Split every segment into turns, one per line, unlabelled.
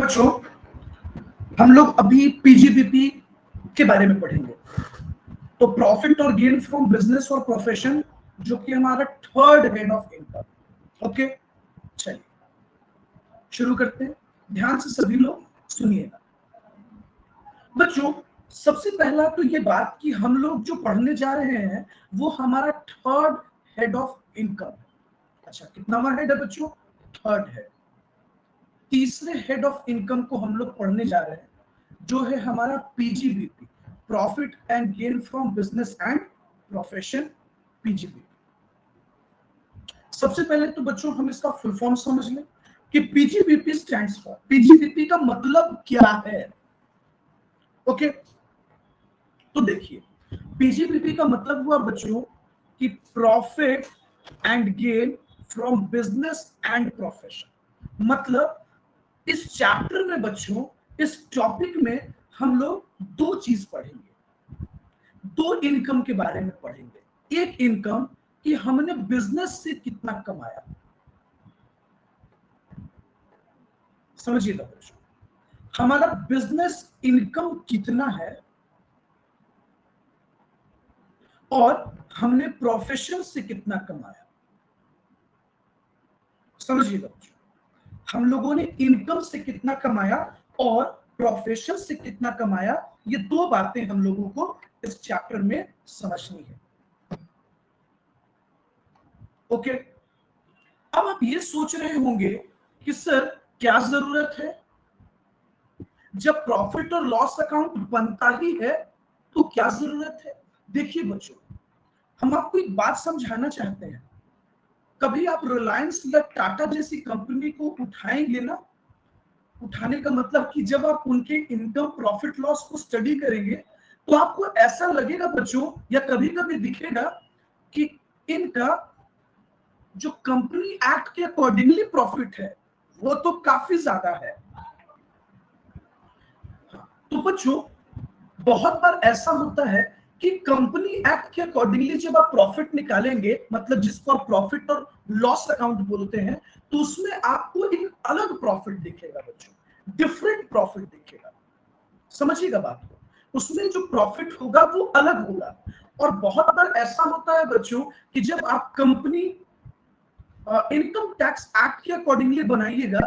बच्चों हम लोग अभी पीजीबीपी के बारे में पढ़ेंगे। तो प्रॉफिट और गेन फ्रॉम बिजनेस और प्रोफेशन, जो कि हमारा third head of income. Okay, चलिए शुरू करते हैं। ध्यान से सभी लोग सुनिएगा। बच्चों सबसे पहला तो ये बात कि हम लोग जो पढ़ने जा रहे हैं वो हमारा थर्ड हेड ऑफ इनकम। अच्छा, कितनावा हेड है बच्चों? Third head. तीसरे हेड ऑफ इनकम को हम लोग पढ़ने जा रहे हैं, जो है हमारा PGBP, profit and gain from business and profession, PGBP. सबसे पहले तो बच्चों हम इसका फुल फॉर्म समझ लें कि पीजीबीपी स्टैंड्स फॉर, पीजीबीपी का मतलब क्या है। ओके, तो देखिए पीजीबीपी का मतलब हुआ बच्चों कि profit and gain from business and profession. मतलब इस चैप्टर में बच्चों, इस टॉपिक में हम लोग दो चीज पढ़ेंगे, दो इनकम के बारे में पढ़ेंगे। एक इनकम कि हमने बिजनेस से कितना कमाया, समझिएगा बच्चों, हमारा बिजनेस इनकम कितना है, और हमने प्रोफेशन से कितना कमाया। समझिएगा बच्चों, हम लोगों ने इनकम से कितना कमाया और प्रोफेशन से कितना कमाया, ये दो बातें हम लोगों को इस चैप्टर में समझनी है। ओके, अब आप ये सोच रहे होंगे कि सर क्या जरूरत है, जब प्रॉफिट और लॉस अकाउंट बनता ही है तो क्या जरूरत है। देखिए बच्चों, हम आपको एक बात समझाना चाहते हैं। कभी आप रिलायंस या टाटा जैसी कंपनी को उठाएंगे ना, उठाने का मतलब कि जब आप उनके इनकम प्रॉफिट लॉस को स्टडी करेंगे तो आपको ऐसा लगेगा बच्चों, या कभी कभी दिखेगा कि इनका जो कंपनी एक्ट के अकॉर्डिंगली प्रॉफिट है वो तो काफी ज्यादा है। तो बच्चों बहुत बार ऐसा होता है कि कंपनी एक्ट के अकॉर्डिंगली जब आप प्रॉफिट निकालेंगे, मतलब जिसको आप प्रॉफिट और लॉस अकाउंट बोलते हैं, तो उसमें आपको एक अलग प्रॉफिट दिखेगा बच्चों, डिफरेंट प्रॉफिट दिखेगा। समझिएगा बात को, उसमें जो प्रॉफिट होगा वो अलग होगा। और बहुत बार ऐसा होता है बच्चों कि जब आप कंपनी इनकम टैक्स एक्ट के अकॉर्डिंगली बनाइएगा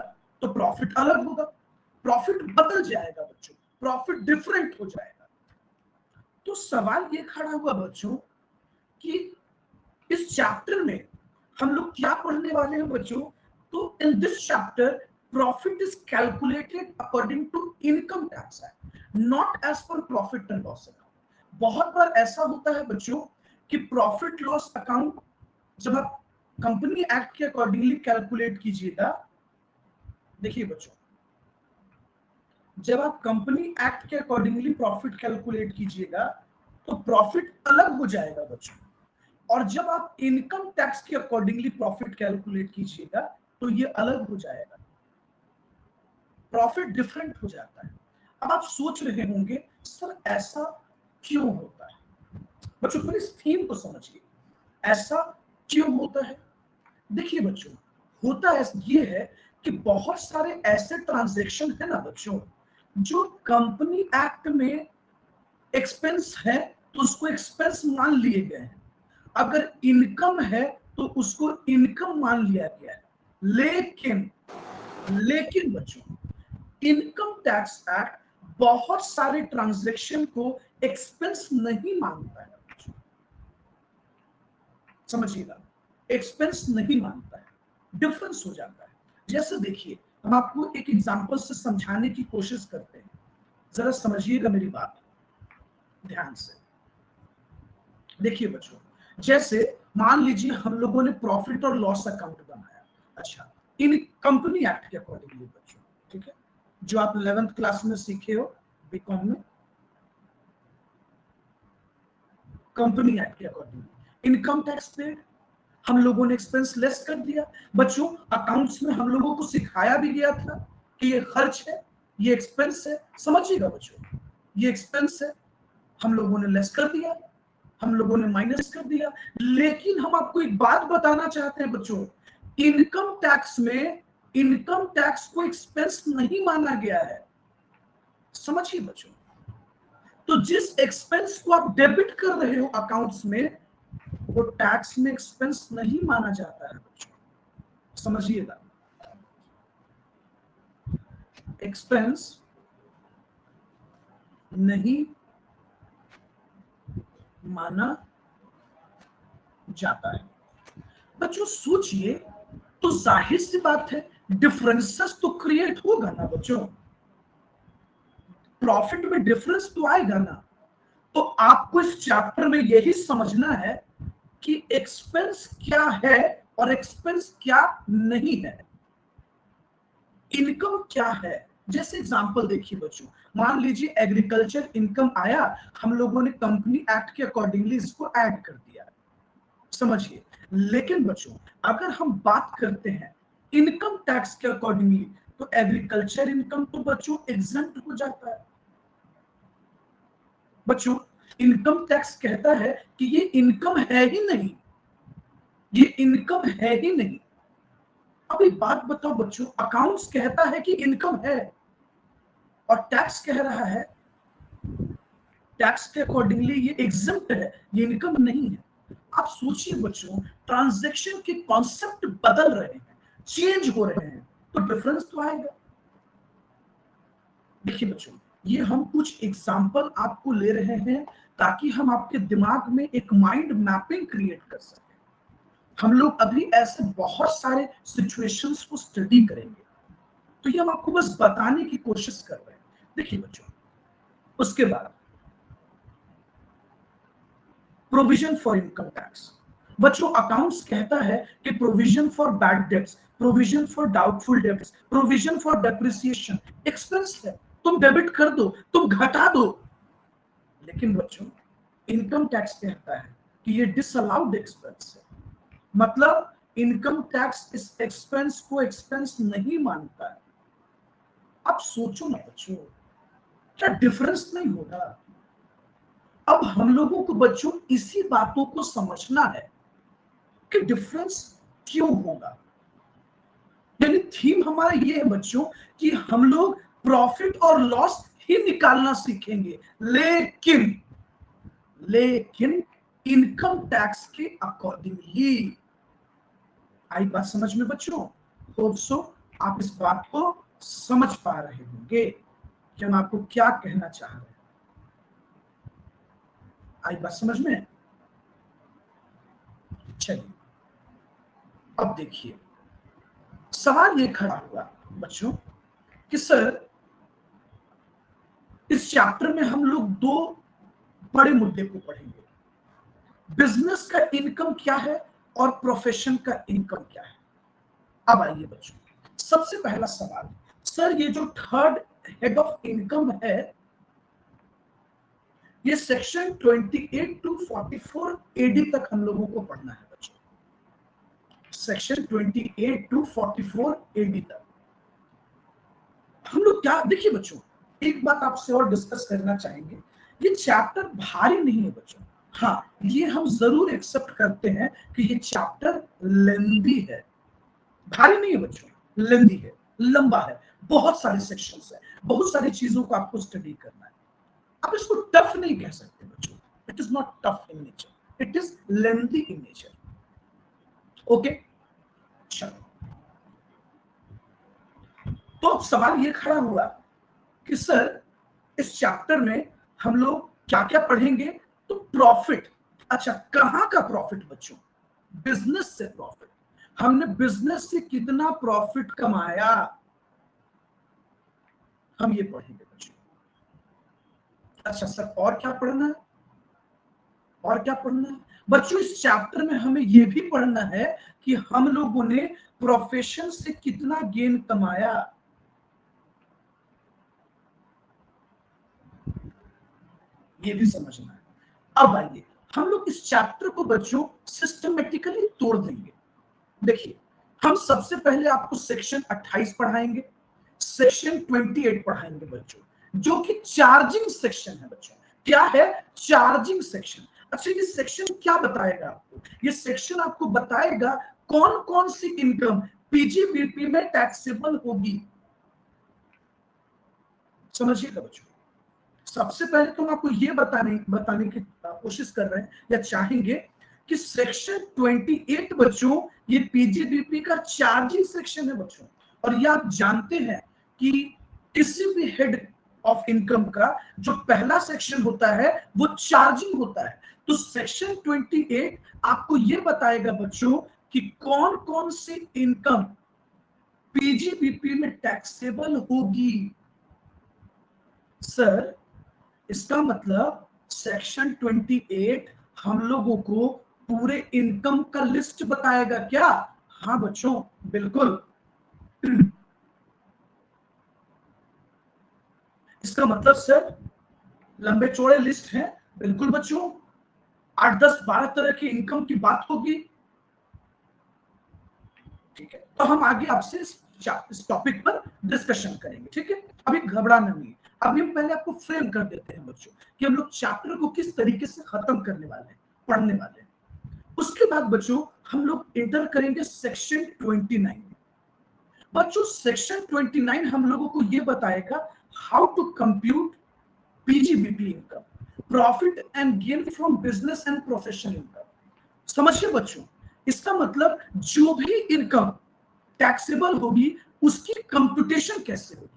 तो प्रॉफिट अलग होगा, प्रॉफिट बदल जाएगा बच्चों, प्रॉफिट डिफरेंट हो जाएगा। तो सवाल ये खड़ा हुआ बच्चों कि इस चैप्टर में हम लोग क्या पढ़ने वाले हैं बच्चों। तो in this chapter profit is calculated according to income tax act, not as per profit and loss account. बहुत बार ऐसा होता है बच्चों कि प्रॉफिट लॉस अकाउंट जब आप कंपनी एक्ट के अकॉर्डिंगली कैलकुलेट कीजिएगा, देखिए बच्चों, जब आप कंपनी एक्ट के अकॉर्डिंगली प्रॉफिट कैलकुलेट कीजिएगा तो प्रॉफिट अलग हो जाएगा बच्चों, और जब आप इनकम टैक्स के अकॉर्डिंगली प्रॉफिट कैलकुलेट कीजिएगा तो ये अलग हो जाएगा, प्रॉफिट डिफरेंट हो जाता है। अब आप सोच रहे होंगे सर ऐसा क्यों होता है। बच्चों फिर इस थीम को समझिए, ऐसा क्यों होता है। देखिए बच्चों, होता ये है कि बहुत सारे ऐसे ट्रांजैक्शन है ना बच्चों, जो कंपनी एक्ट में एक्सपेंस है तो उसको एक्सपेंस मान लिए गए हैं, अगर इनकम है तो उसको इनकम मान लिया गया है। लेकिन बच्चों, इनकम टैक्स एक्ट बहुत सारे ट्रांजैक्शन को एक्सपेंस नहीं मानता है। समझिएगा, एक्सपेंस नहीं मानता है, डिफरेंस हो जाता है। जैसे देखिए, हम आपको एक एग्जांपल से समझाने की कोशिश करते हैं, जरा समझिएगा मेरी बात ध्यान से। देखिए बच्चों, जैसे मान लीजिए हम लोगों ने प्रॉफिट और लॉस अकाउंट बनाया। अच्छा, इन कंपनी एक्ट के अकॉर्डिंगली बच्चों, ठीक है, जो आप 11th क्लास में सीखे हो बीकॉम में, कंपनी एक्ट के अकॉर्डिंगली इनकम टैक्स पेड, हम लोगों ने एक्सपेंस लेस कर दिया। बच्चों अकाउंट्स में हम लोगों को सिखाया भी गया था कि ये खर्च है, ये एक्सपेंस है। समझिएगा बच्चों, ये एक्सपेंस है, हम लोगों ने लेस कर दिया, हम लोगों ने माइनस कर दिया। लेकिन हम आपको एक बात बताना चाहते हैं बच्चों, इनकम टैक्स में इनकम टैक्स को एक्सपेंस नहीं माना गया है, समझिए बच्चों। तो जिस एक्सपेंस को आप डेबिट कर रहे हो अकाउंट्स में, वो टैक्स में एक्सपेंस नहीं माना जाता है बच्चों, समझिएगा। एक्सपेंस नहीं माना जाता है बच्चों। सोचिए, तो जाहिर सी बात है डिफरेंसेस तो क्रिएट होगा ना बच्चों, प्रॉफिट में डिफरेंस तो आएगा ना। तो आपको इस चैप्टर में यही समझना है कि एक्सपेंस क्या है और एक्सपेंस क्या नहीं है, इनकम क्या है। जैसे एग्जांपल देखिए बच्चों, मान लीजिए एग्रीकल्चर इनकम आया, हम लोगों ने कंपनी एक्ट के अकॉर्डिंगली इसको ऐड कर दिया, समझिए। लेकिन बच्चों अगर हम बात करते हैं इनकम टैक्स के अकॉर्डिंगली, तो एग्रीकल्चर इनकम तो बच्चों एग्जम्प्ट हो जाता है बच्चों। इनकम टैक्स कहता है कि ये इनकम है ही नहीं, ये इनकम है ही नहीं। अब एक बात बताओ बच्चों, अकाउंट्स कहता है कि इनकम है और टैक्स कह रहा है, टैक्स के अकॉर्डिंगली ये एग्जम्प्ट है, ये इनकम नहीं है। आप सोचिए बच्चों, ट्रांजैक्शन के कॉन्सेप्ट बदल रहे हैं, चेंज हो रहे हैं, तो डिफरेंस तो आएगा। देखिए बच्चों, ये हम कुछ एग्जांपल आपको ले रहे हैं ताकि हम आपके दिमाग में एक माइंड मैपिंग क्रिएट कर सकें। हम लोग अभी ऐसे बहुत सारे सिचुएशंस को स्टडी करेंगे, तो ये हम आपको बस बताने की कोशिश कर रहे हैं। देखिए बच्चों, उसके बाद प्रोविजन फॉर इनकम टैक्स। बच्चों अकाउंट्स कहता है कि provision for bad debts, provision for doubtful debts, provision for depreciation expense है, तुम डेबिट कर दो, तुम घटा दो। लेकिन बच्चों इनकम टैक्स कहता है कि ये डिसअलाउड एक्सपेंस है, मतलब इनकम टैक्स इस एक्सपेंस को एक्सपेंस नहीं मानता है। अब सोचो ना बच्चों, क्या डिफरेंस नहीं होगा। अब हम लोगों को बच्चों इसी बातों को समझना है कि डिफरेंस क्यों होगा। यानी थीम हमारा ये है बच्चों कि हम लोग प्रॉफिट और लॉस ही निकालना सीखेंगे, लेकिन लेकिन इनकम टैक्स के अकॉर्डिंगली। आई बात समझ में बच्चों? होप सो आप इस बात को समझ पा रहे होंगे कि हम आपको क्या कहना चाह रहे हैं। आई बात समझ में? चलिए अब देखिए, सवाल ये खड़ा हुआ बच्चों कि सर इस चैप्टर में हम लोग दो बड़े मुद्दे को पढ़ेंगे, बिजनेस का इनकम क्या है और प्रोफेशन का इनकम क्या है। अब आइए बच्चों, सबसे पहला सवाल, सर ये जो थर्ड हेड ऑफ इनकम है, ये सेक्शन 28 टू 44 एडी तक हम लोगों को पढ़ना है बच्चों, सेक्शन 28 टू 44 एडी तक हम लोग क्या। देखिए बच्चों, एक बात आपसे और डिस्कस करना चाहेंगे, ये चैप्टर भारी नहीं है बच्चों। हाँ, ये हम जरूर एक्सेप्ट करते हैं कि ये चैप्टर लेंदी है, भारी नहीं है बच्चों, लेंदी है, लंबा है, बहुत सारे सेक्शंस है, बहुत सारी चीजों को आपको स्टडी करना है। आप इसको टफ नहीं कह सकते बच्चों, it is not tough in nature, it is lengthy in nature. Okay, चलो, तो अब सवाल ये खड़ा हुआ कि सर इस चैप्टर में हम लोग क्या क्या पढ़ेंगे। तो प्रॉफिट, अच्छा कहां का प्रॉफिट बच्चों? बिजनेस से प्रॉफिट, हमने बिजनेस से कितना प्रॉफिट कमाया, हम ये पढ़ेंगे बच्चों। अच्छा सर और क्या पढ़ना है, और क्या पढ़ना है बच्चों? इस चैप्टर में हमें यह भी पढ़ना है कि हम लोगों ने प्रोफेशन से कितना गेन कमाया। ये भी समझना है। अब आइए हम लोग इस चैप्टर को बच्चों सिस्टमेटिकली तोड़ देंगे। देखिए, हम सबसे पहले आपको सेक्शन 28 पढ़ाएंगे, सेक्शन 28 पढ़ाएंगे बच्चों, जो कि चार्जिंग सेक्शन है बच्चों। क्या है? Charging section. अच्छा, ये सेक्शन क्या बताएगा आपको? ये सेक्शन आपको बताएगा कौन कौन सी इनकम पीजीबीपी में टैक्सेबल होगी। समझिएगा बच्चों, सबसे पहले तो हम आपको ये बताने की कोशिश कर रहे हैं या चाहेंगे कि सेक्शन 28 बच्चों ये पीजीबीपी का चार्जिंग सेक्शन है बच्चों। और ये आप जानते हैं कि किसी भी हेड ऑफ इनकम का जो पहला सेक्शन होता है वो चार्जिंग होता है। तो सेक्शन 28 आपको ये बताएगा बच्चों कि कौन कौन सी इनकम पीजीबीपी में टैक्सेबल होगी। सर, इसका मतलब सेक्शन 28 हम लोगों को पूरे इनकम का लिस्ट बताएगा क्या? हाँ बच्चों, बिल्कुल। इसका मतलब सर लंबे चौड़े लिस्ट है, बिल्कुल बच्चों। 8 10 12 तरह की इनकम की बात होगी। ठीक है, तो हम आगे आपसे इस टॉपिक पर डिस्कशन करेंगे। ठीक है, अभी घबराना नहीं। अभी हम पहले आपको फ्रेम कर देते हैं बच्चों कि हम लोग चैप्टर को किस तरीके से खत्म करने वाले हैं, पढ़ने वाले हैं। उसके बाद बच्चों हम लोग इंटर करेंगे सेक्शन 29। बच्चों सेक्शन 29 हम लोगों को यह बताएगा how to compute PGBP income, profit and gain from business and professional income. समझिए बच्चों, इसका मतलब जो भी इनकम टैक्सेबल होगी उसकी कंप्यूटेशन कैसे होगी।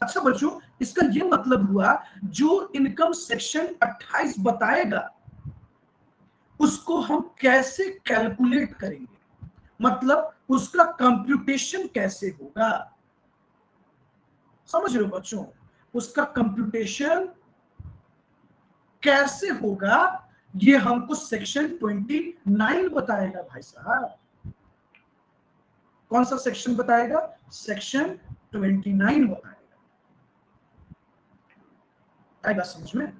अच्छा बच्चों, इसका यह मतलब हुआ जो इनकम सेक्शन 28 बताएगा उसको हम कैसे कैलकुलेट करेंगे, मतलब उसका कंप्यूटेशन कैसे होगा। समझ रहे हो बच्चों, उसका कंप्यूटेशन कैसे होगा ये हमको सेक्शन 29 बताएगा भाई साहब। कौन सा सेक्शन बताएगा? सेक्शन 29 बताएगा। आएगा समझ में?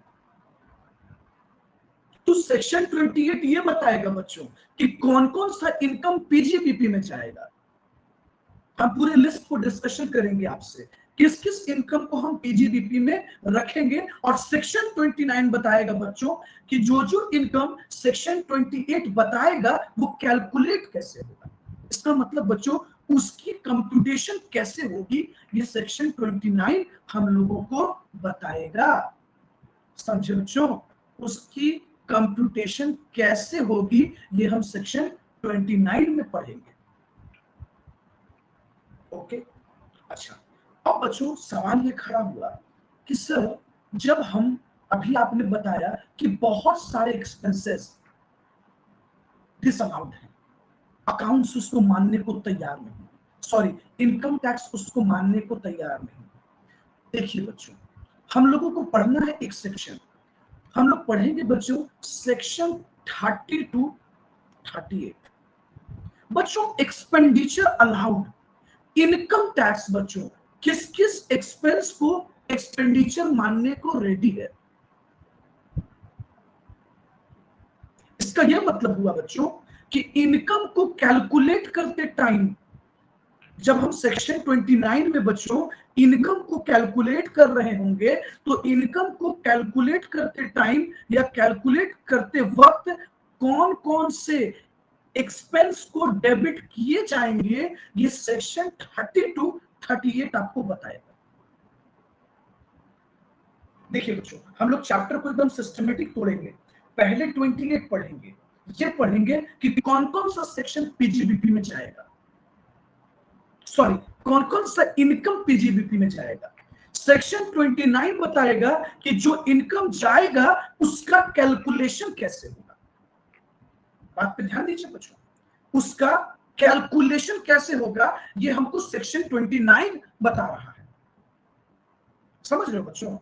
तो सेक्शन 28 ये बताएगा बच्चों कि कौन कौन सा इनकम पीजीबीपी में जाएगा। हम पूरे लिस्ट को डिस्कशन करेंगे आपसे, किस किस इनकम को हम पीजीबीपी में रखेंगे। और सेक्शन 29 बताएगा बच्चों कि जो जो इनकम सेक्शन 28 बताएगा वो कैलकुलेट कैसे होगा। इसका मतलब बच्चों उसकी कंप्यूटेशन कैसे होगी ये सेक्शन 29 हम लोगों को बताएगा। समझे बच्चों, उसकी कंप्यूटेशन कैसे होगी ये हम सेक्शन 29 में पढ़ेंगे। ओके, अच्छा। अब बच्चों सवाल ये खड़ा हुआ कि सर जब हम, अभी आपने बताया कि बहुत सारे एक्सपेंसेस डिसअलाउड हैं, अकाउंट्स उसको मानने को तैयार नहीं, सॉरी इनकम टैक्स उसको मानने को तैयार नहीं। देखिए बच्चों, हम लोगों को पढ़ना है एक सेक्शन, हम लोग पढ़ेंगे बच्चों सेक्शन 30 टू 38। बच्चों एक्सपेंडिचर अलाउड इनकम टैक्स बच्चों किस किस एक्सपेंस को एक्सपेंडिचर मानने को रेडी है। इसका यह मतलब हुआ बच्चों कि इनकम को कैलकुलेट करते टाइम, जब हम सेक्शन 29 में बच्चों इनकम को कैलकुलेट कर रहे होंगे तो इनकम को कैलकुलेट करते टाइम या कैलकुलेट करते वक्त कौन कौन से एक्सपेंस को डेबिट किए जाएंगे ये सेक्शन 30 टू 38 आपको बताएगा। देखिए बच्चों, हम लोग चैप्टर को एकदम सिस्टमेटिक तोड़ेंगे। पहले 28 पढ़ेंगे, ये पढ़ेंगे कि कौन कौन सा सेक्शन पीजीबीपी में जाएगा, सॉरी कौन कौन सा इनकम पीजीबीपी में जाएगा। सेक्शन 29 बताएगा कि जो इनकम जाएगा उसका कैलकुलेशन कैसे होगा। बात पे ध्यान दीजिए बच्चों, उसका कैलकुलेशन कैसे होगा ये हमको सेक्शन 29 बता रहा है। समझ रहे हो बच्चों,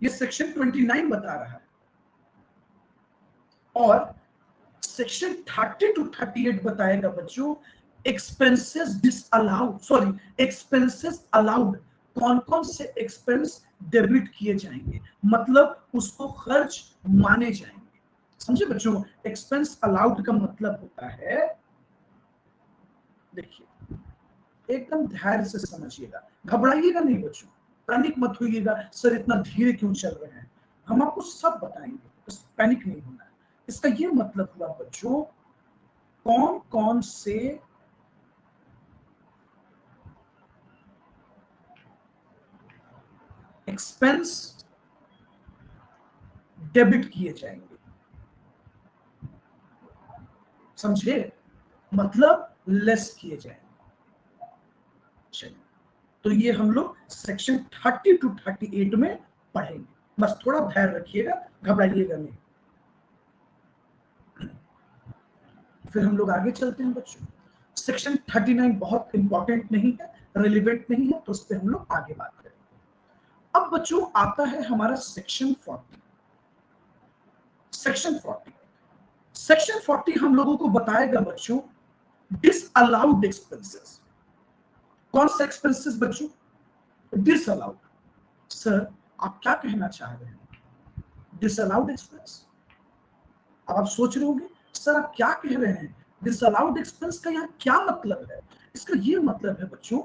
ये सेक्शन 29 बता रहा है। और सेक्शन 30 टू 38 बताएगा बच्चों expenses disallowed, sorry expenses allowed, कौन कौन से एक्सपेंस डेबिट किए जाएंगे, मतलब उसको खर्च माने जाएंगे। समझे बच्चों, एक्सपेंस अलाउड का मतलब होता है, देखिए एकदम धैर्य से समझिएगा, घबराइएगा नहीं बच्चों, पैनिक मत होइएगा सर इतना धीरे क्यों चल रहे हैं, हम आपको सब बताएंगे, बस पैनिक नहीं होना है। इसका ये मतलब हुआ बच्चों कौन कौन से एक्सपेंस डेबिट किए जाएंगे। समझे? मतलब लेस किए जाएंगे। चलिए, तो ये हम लोग सेक्शन 30 to 38 में पढ़ेंगे। बस थोड़ा ध्यान रखिएगा, घबराइएगा नहीं। फिर हम लोग आगे चलते हैं बच्चों। सेक्शन 39 बहुत इंपॉर्टेंट नहीं है, रिलेवेंट नहीं है, तो उस पर हम लोग आगे बात करेंगे। अब बच्चों आता है हमारा सेक्शन 40। सेक्शन 40, सेक्शन 40 हम लोगों को बताएगा बच्चों डिसअलाउड एक्सपेंसेस। कौन सा एक्सपेंसेस बच्चों? डिसअलाउड। सर आप क्या कहना चाह रहे हैं? Disallowed expense. अब आप सोच रहे होंगे सर आप क्या कह रहे हैं, डिसअलाउड एक्सपेंस का यहाँ क्या मतलब है? इसका ये मतलब है बच्चों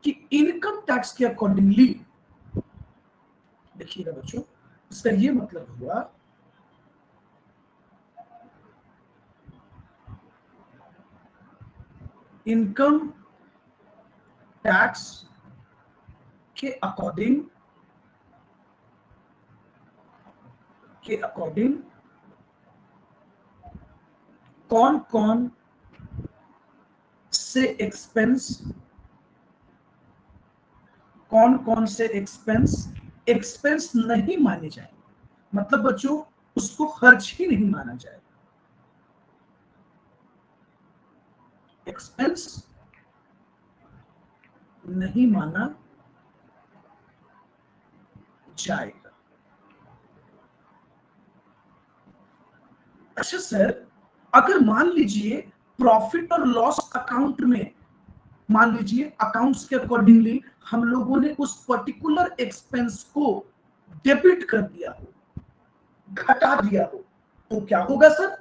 कि इनकम टैक्स के अकॉर्डिंगली, देखिएगा बच्चों, इसका ये मतलब हुआ इनकम टैक्स के अकॉर्डिंग कौन कौन से एक्सपेंस नहीं माने जाएंगे। मतलब बच्चों उसको खर्च ही नहीं माना जाएगा। एक्सपेंस नहीं माना जाएगा। अच्छा सर, अगर मान लीजिए प्रॉफिट और लॉस अकाउंट में, मान लीजिए अकाउंट्स के अकॉर्डिंगली हम लोगों ने उस पर्टिकुलर एक्सपेंस को डेबिट कर दिया हो, घटा दिया हो, तो क्या होगा सर?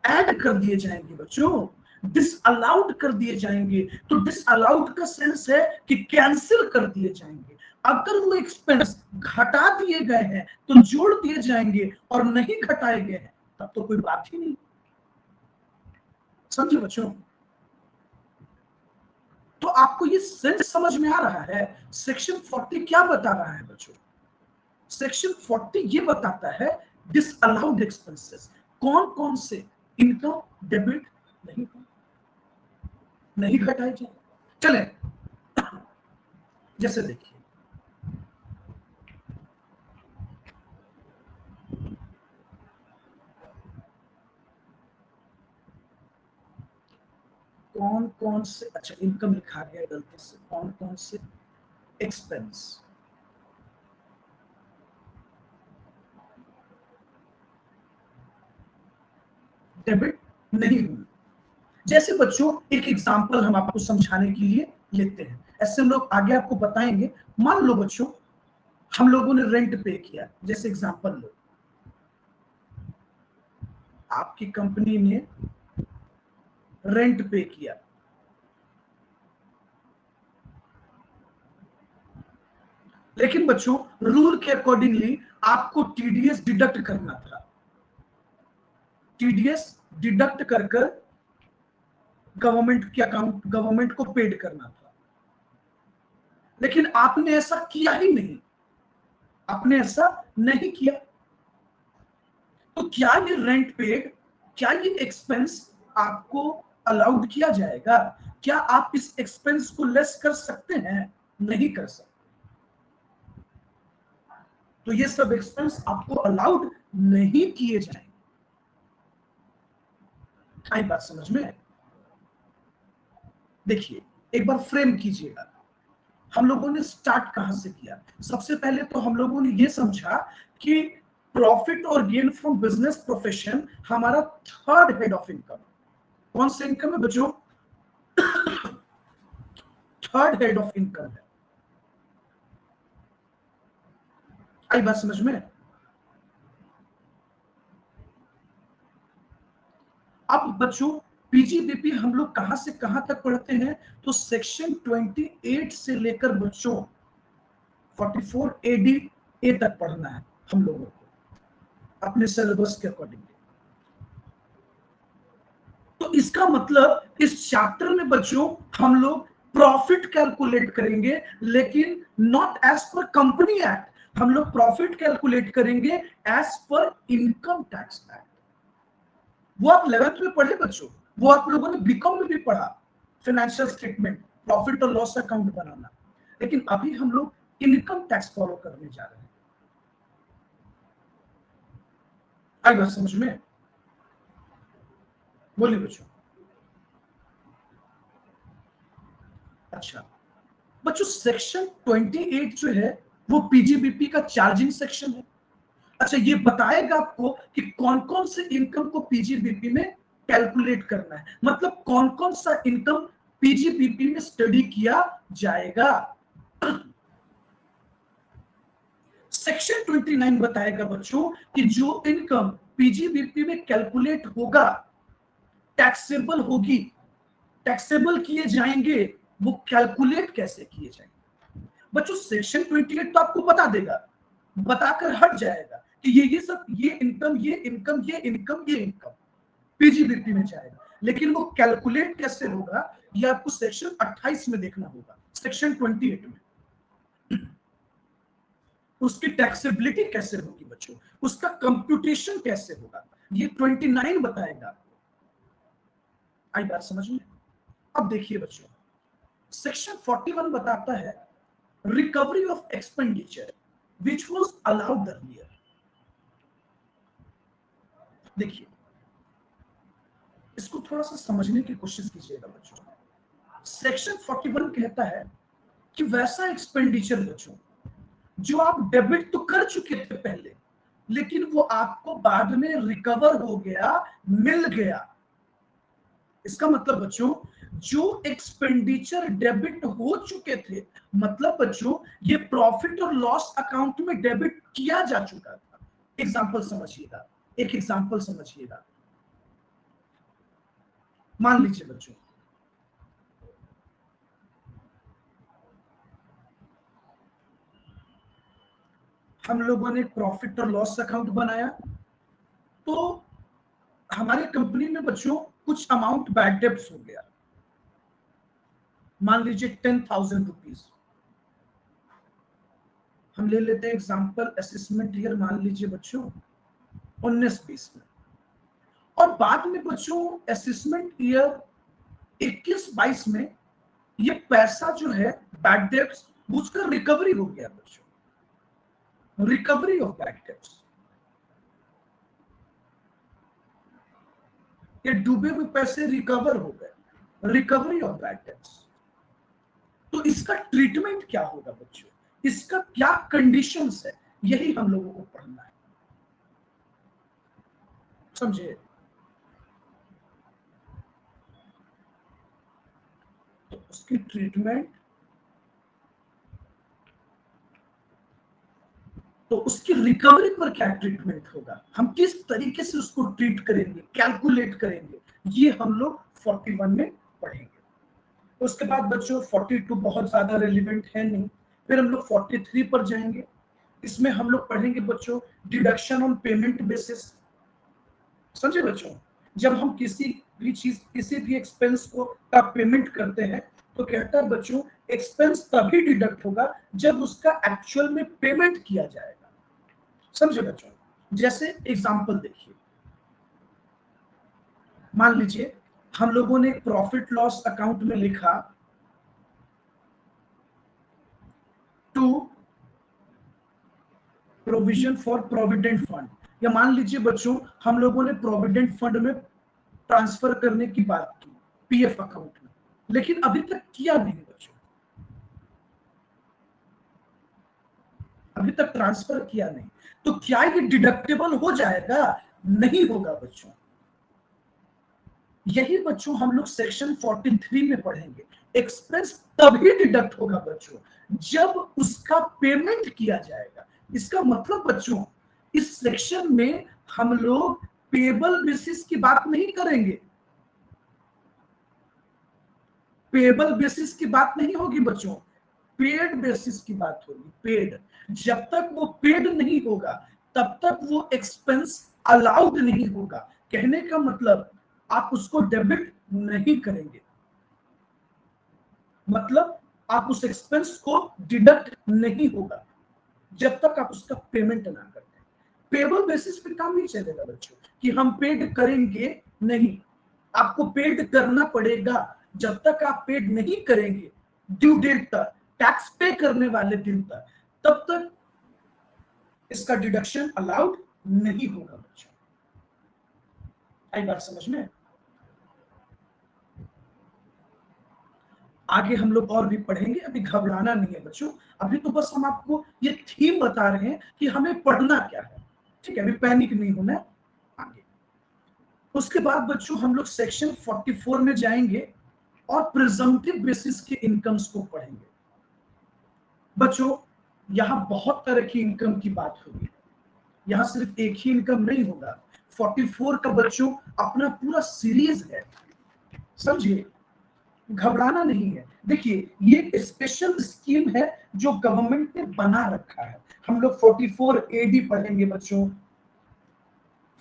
ऐड कर दिए जाएंगे बच्चों, डिसअलाउड कर दिए जाएंगे। तो डिसअलाउड का सेंस है कि कैंसिल कर दिए जाएंगे। अगर वो एक्सपेंस घटा दिए गए हैं तो जोड़ दिए जाएंगे, और नहीं घटाए गए हैं तब तो कोई बात ही नहीं। समझे बच्चों? तो आपको ये सेंस समझ में आ रहा है सेक्शन 40 क्या बता रहा है बच्चों? सेक्शन 40 ये बताता है डिसअलाउड एक्सपेंसेस कौन कौन से इनकम डेबिट नहीं घटाए जाए। चले, जैसे देखिए कौन कौन से, अच्छा इनकम लिखा गया गलती से, कौन कौन से एक्सपेंस डेबिट नहीं हुए। जैसे बच्चों एक एग्जांपल हम आपको समझाने के लिए लेते हैं, ऐसे हम लोग आगे आपको बताएंगे। मान लो बच्चों हम लोगों ने रेंट पे किया, जैसे एग्जांपल लो, आपकी कंपनी ने रेंट पे किया, लेकिन बच्चों रूल के अकॉर्डिंगली आपको टीडीएस डिडक्ट करना था। टीडीएस डिडक्ट कर कर गवर्नमेंट के अकाउंट, गवर्नमेंट को पेड करना था, लेकिन आपने ऐसा किया ही नहीं। आपने ऐसा नहीं किया, तो क्या ये रेंट पेड, क्या ये एक्सपेंस आपको अलाउड किया जाएगा? क्या आप इस एक्सपेंस को लेस कर सकते हैं? नहीं कर सकते। तो ये सब एक्सपेंस आपको अलाउड नहीं किए जाएंगे। आई बात समझ में? देखिए एक बार फ्रेम कीजिएगा, हम लोगों ने स्टार्ट कहां से किया? सबसे पहले तो हम लोगों ने यह समझा कि प्रॉफिट और गेन फ्रॉम बिजनेस प्रोफेशन हमारा थर्ड हेड ऑफ इनकम। कौन सा इनकम है बच्चों? थर्ड हेड ऑफ इनकम है। आई बात समझ में? अब बच्चों पीजीबीपी हम लोग कहां से कहां तक पढ़ते हैं? तो सेक्शन 28 से लेकर बच्चों 44 एडी ए तक पढ़ना है हम लोगों को अपने सिलेबस के अकॉर्डिंग। तो इसका मतलब इस चैप्टर में बच्चों हम लोग प्रॉफिट कैलकुलेट करेंगे, लेकिन not as per company act. हम लोग प्रॉफिट कैलकुलेट करेंगे as per income tax act. वो आप 11th में पढ़े बच्चों, वो आप लोगों ने बीकॉम में भी पढ़ा, फाइनेंशियल स्टेटमेंट, प्रॉफिट और लॉस अकाउंट बनाना। लेकिन अभी हम लोग इनकम टैक्स फॉलो करने जा रहे हैं। आई बात समझ में? बोलिए बच्चों। अच्छा बच्चों, सेक्शन 28 जो है वो पीजीबीपी का चार्जिंग सेक्शन है। अच्छा, ये बताएगा आपको कि कौन कौन से इनकम को पीजीबीपी में कैलकुलेट करना है, मतलब कौन कौन सा इनकम पीजीबीपी में स्टडी किया जाएगा। सेक्शन 29 बताएगा बच्चों कि जो इनकम पीजीबीपी में कैलकुलेट होगा, टैक्सेबल होगी, टैक्सेबल किए जाएंगे, वो कैलकुलेट कैसे किए जाएंगे। बच्चों सेक्शन 28 तो आपको बता देगा, बताकर हट जाएगा कि ये सब, ये इनकम, ये इनकम, ये इनकम, ये इनकम पीजीबीपी में जाएगा, लेकिन वो कैलकुलेट कैसे होगा ये आपको सेक्शन 28 में देखना होगा। सेक्शन 28 में उसकी टैक्सेबिलिटी कैसे होगी बच्चों, उसका कंप्यूटेशन कैसे होगा, ये 29 बताएगा। आई बात समझ में? अब देखिए बच्चों, सेक्शन 41 बताता है recovery of expenditure which was allowed earlier. देखिए इसको थोड़ा सा समझने की कोशिश कीजिएगा बच्चों। सेक्शन 41 कहता है कि वैसा एक्सपेंडिचर बच्चों जो आप डेबिट तो कर चुके थे पहले, लेकिन वो आपको बाद में रिकवर हो गया, मिल गया। इसका मतलब बच्चों जो एक्सपेंडिचर डेबिट हो चुके थे, मतलब बच्चों ये प्रॉफिट और लॉस अकाउंट में डेबिट किया जा चुका था। एग्जांपल समझिएगा, एक एग्जांपल समझिएगा। मान लीजिए बच्चों, हम लोगों ने प्रॉफिट और लॉस अकाउंट बनाया, तो हमारी कंपनी में बच्चों कुछ अमाउंट बैड डेब्ट्स हो गया, मान लीजिए 10,000 रुपीज। हम ले लेते हैं एग्जांपल असेसमेंट ईयर, मान लीजिए बच्चों 19-20 में, और बाद में बच्चों असेसमेंट ईयर 21-22 में ये पैसा जो है बैड डेब्ट्स, उसका रिकवरी हो गया बच्चों, रिकवरी ऑफ बैड डेब्ट्स। ये डूबे हुए पैसे रिकवर हो गए, रिकवरी ऑफ बैड डेब्ट्स। तो इसका ट्रीटमेंट क्या होगा बच्चों, इसका क्या कंडीशंस है, यही हम लोगों को पढ़ना है, समझे? तो उसकी ट्रीटमेंट, तो उसकी रिकवरी पर क्या ट्रीटमेंट होगा, हम किस तरीके से उसको ट्रीट करेंगे, कैलकुलेट करेंगे, ये हम लोग 41 में पढ़ेंगे। उसके बाद बच्चों 42 बहुत ज्यादा रेलिवेंट है नहीं, फिर हम लोग 43 पर जाएंगे। इसमें हम लोग पढ़ेंगे बच्चों डिडक्शन ऑन पेमेंट बेसिस। समझे बच्चों, जब हम किसी भी चीज, किसी भी एक्सपेंस को का पेमेंट करते हैं, तो कहता है बच्चों एक्सपेंस तभी डिडक्ट होगा जब उसका एक्चुअल में पेमेंट किया जाएगा। समझे बच्चों, जैसे एग्जांपल देखिए, मान लीजिए हम लोगों ने प्रॉफिट लॉस अकाउंट में लिखा to provision for provident fund, या मान लीजिए बच्चों हम लोगों ने प्रोविडेंट फंड में ट्रांसफर करने की बात की पीएफ अकाउंट में, लेकिन अभी तक किया नहीं बच्चों, अभी तक ट्रांसफर किया नहीं, तो क्या ये डिडक्टेबल हो जाएगा? नहीं होगा बच्चों। यही बच्चों हम लोग सेक्शन 43 में पढ़ेंगे, एक्सपेंस तभी डिडक्ट होगा बच्चों जब उसका पेमेंट किया जाएगा। इसका मतलब बच्चों इस सेक्शन में हम लोग पेबल बेसिस की बात नहीं करेंगे, पेबल बेसिस की बात नहीं होगी बच्चों, पेड बेसिस की बात होगी, पेड। जब तक वो पेड नहीं होगा तब तक वो एक्सपेंस अलाउड नहीं होगा। कहने का मतलब आप उसको डेबिट नहीं करेंगे, मतलब आप उस एक्सपेंस को डिडक्ट नहीं होगा जब तक आप उसका पेमेंट ना करते। पेबल बेसिस पे काम नहीं चलेगा बच्चों कि हम पेड करेंगे, नहीं, आपको पेड करना पड़ेगा। जब तक आप पेड नहीं करेंगे ड्यू डेट तक, टैक्स पे करने वाले दिन तक, तब तक इसका डिडक्शन अलाउड नहीं होगा बच्चों। आई बात समझ में? आगे हम लोग और भी पढ़ेंगे, अभी घबराना नहीं है बच्चों। अभी तो बस हम आपको ये थीम बता रहे हैं कि हमें पढ़ना क्या है, ठीक है? अभी पैनिक नहीं होना आगे। उसके बाद बच्चों हम लोग सेक्शन 44 में जाएंगे और प्रिजम्पटिव बेसिस के इनकम्स को पढ़ेंगे। बच्चों यहां बहुत तरह की इनकम की बात होगी, यहां सिर्फ एक ही इनकम नहीं होगा। 44 का बच्चों अपना पूरा सीरीज है, समझिए, घबराना नहीं है। देखिए ये एक स्पेशल स्कीम है जो गवर्नमेंट ने बना रखा है। हम लोग 44 एडी पढ़ेंगे बच्चों,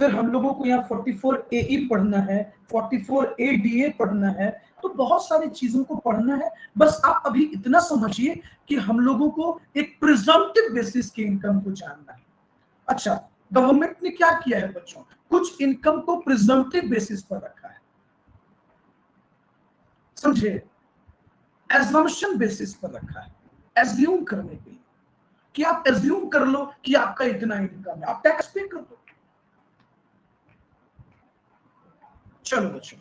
फिर हम लोगों को यहाँ 44 एई पढ़ना है, 44 एडीए पढ़ना है, तो बहुत सारी चीजों को पढ़ना है। बस आप अभी इतना समझिए कि हम लोगों को एक प्रिजम्पटिव बेसिस की इनकम को जानना है। अच्छा, गवर्नमेंट ने क्या किया है बच्चों, कुछ इनकम को प्रिजम्पटिव बेसिस पर रखा है, समझे, एजम्पशन बेसिस पर रखा है, एज्यूम करने के लिए कि आप एज्यूम कर लो कि आपका इतना इनकम है, आप टैक्स पे कर दो। चलो बच्चों,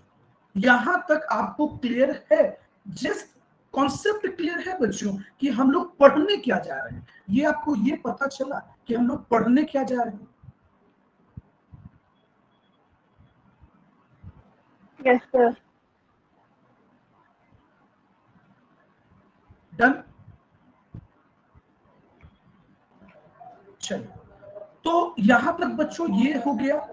यहां तक आपको क्लियर है? जस्ट कॉन्सेप्ट क्लियर है बच्चों कि हम लोग पढ़ने क्या जा रहे हैं? ये आपको ये पता चला कि हम लोग पढ़ने क्या जा रहे हैं?
Yes sir.
डन। चलिए, तो यहां तक बच्चों ये हो गया।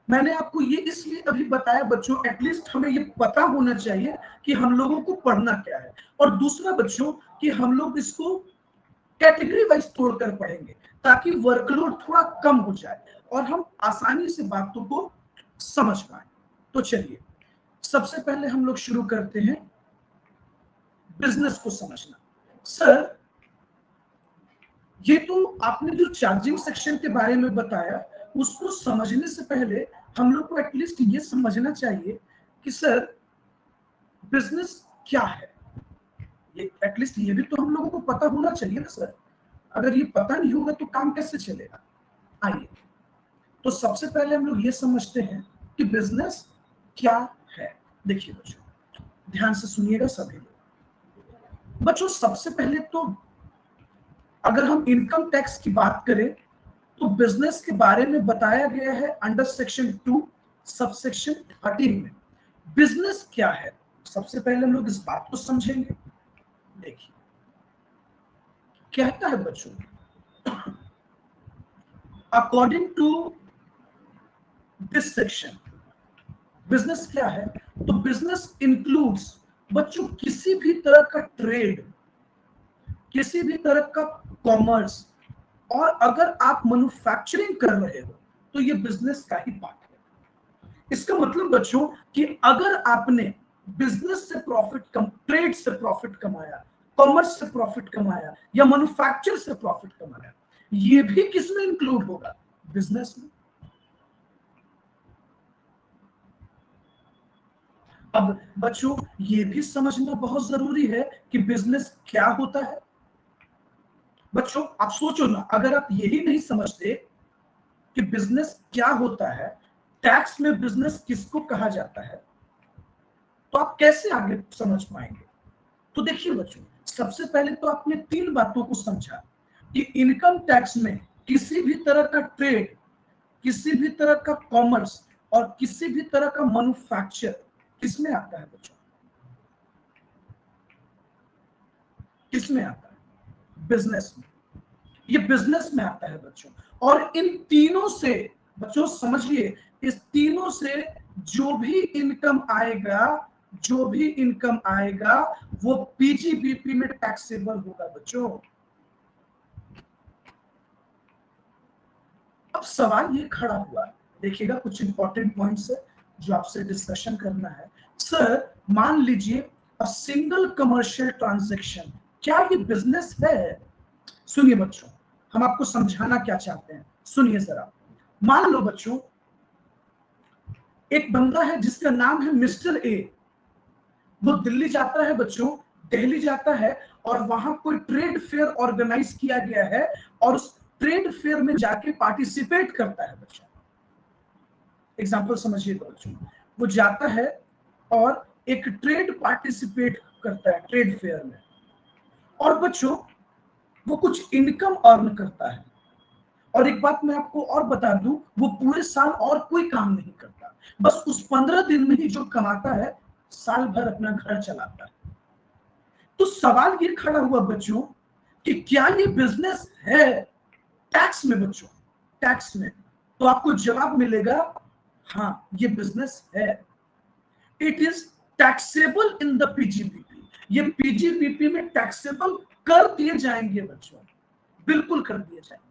मैंने आपको ये इसलिए अभी बताया बच्चों, एटलीस्ट हमें ये पता होना चाहिए कि हम लोगों को पढ़ना क्या है। और दूसरा बच्चों कि हम लोग इसको कैटेगरी वाइज तोड़कर पढ़ेंगे ताकि वर्कलोड थोड़ा कम हो जाए और हम आसानी से बातों को समझ पाए। तो चलिए, सबसे पहले हम लोग शुरू करते हैं बिजनेस को समझना। सर, ये तो आपने जो चार्जिंग सेक्शन के बारे में बताया, उसको समझने से पहले हम लोग को एटलीस्ट ये समझना चाहिए कि सर बिजनेस क्या है। ये एटलीस्ट ये भी तो हम लोगों को पता होना चाहिए ना सर। अगर ये पता नहीं होगा तो काम कैसे चलेगा? आइए, तो सबसे पहले हम लोग ये समझते हैं कि बिजनेस क्या है। देखिए बच्चों, ध्यान से सुनिएगा सभी लोग। बच्चों सबसे पहले तो अगर हम इनकम टैक्स की बात करें तो बिजनेस के बारे में बताया गया है अंडर सेक्शन 2 सबसेक्शन 13 में। बिजनेस क्या है, सबसे पहले हम लोग इस बात को समझेंगे। देखिए कहता है बच्चों, according to this section business क्या है, तो बिजनेस इंक्लूड्स बच्चों किसी भी तरह का ट्रेड, किसी भी तरह का कॉमर्स, और अगर आप मैन्युफैक्चरिंग कर रहे हो तो ये बिजनेस का ही पार्ट है। इसका मतलब बच्चों कि अगर आपने बिजनेस से प्रॉफिट कम, ट्रेड से प्रॉफिट कमाया, कॉमर्स से प्रॉफिट कमाया या मैन्युफैक्चर से प्रॉफिट कमाया, ये भी किसमें इंक्लूड होगा? बिजनेस में। अब बच्चों ये भी समझना बहुत जरूरी है कि बिजनेस क्या होता है। बच्चों आप सोचो ना, अगर आप यही नहीं समझते कि बिजनेस क्या होता है, टैक्स में बिजनेस किसको कहा जाता है, तो आप कैसे आगे समझ पाएंगे? तो देखिए बच्चों, सबसे पहले तो आपने 3 बातों को समझा कि इनकम टैक्स में किसी भी तरह का ट्रेड, किसी भी तरह का कॉमर्स और किसी भी तरह का मैन्युफैक्चर किसमें आता है बच्चों? किसमें आता है? बिजनेस में। ये बिजनेस में आता है बच्चों। और इन तीनों से बच्चों समझिए, इस तीनों से जो भी इनकम आएगा, जो भी इनकम आएगा वो पीजीबीपी में टैक्सेबल होगा बच्चों। अब सवाल ये खड़ा हुआ, देखिएगा कुछ इंपॉर्टेंट पॉइंट्स है जो आपसे डिस्कशन करना है। सर मान लीजिए अ सिंगल कमर्शियल ट्रांजैक्शन, क्या ये बिजनेस है? सुनिए बच्चों, हम आपको समझाना क्या चाहते हैं, सुनिए जरा। मान लो बच्चों, एक बंदा है जिसका नाम है मिस्टर ए। वो दिल्ली जाता है बच्चों, दिल्ली जाता है और वहां कोई ट्रेड फेयर ऑर्गेनाइज किया गया है और उस ट्रेड फेयर में जाके पार्टिसिपेट करता है बच्चों। एग्जाम्पल समझिएगा बच्चों, वो जाता है और एक ट्रेड पार्टिसिपेट करता है ट्रेड फेयर में, और बच्चों वो कुछ इनकम अर्न करता है। और एक बात मैं आपको और बता दूं, वो पूरे साल और कोई काम नहीं करता, बस उस 15 दिन में ही जो कमाता है साल भर अपना घर चलाता है। तो सवाल ये खड़ा हुआ बच्चों कि क्या ये बिजनेस है टैक्स में बच्चों, टैक्स में? तो आपको जवाब मिलेगा हाँ ये बिजनेस है। It is taxable in the PGBP. ये पीजीबीपी में टैक्सेबल कर दिए जाएंगे बच्चों, बिल्कुल कर दिए जाएंगे।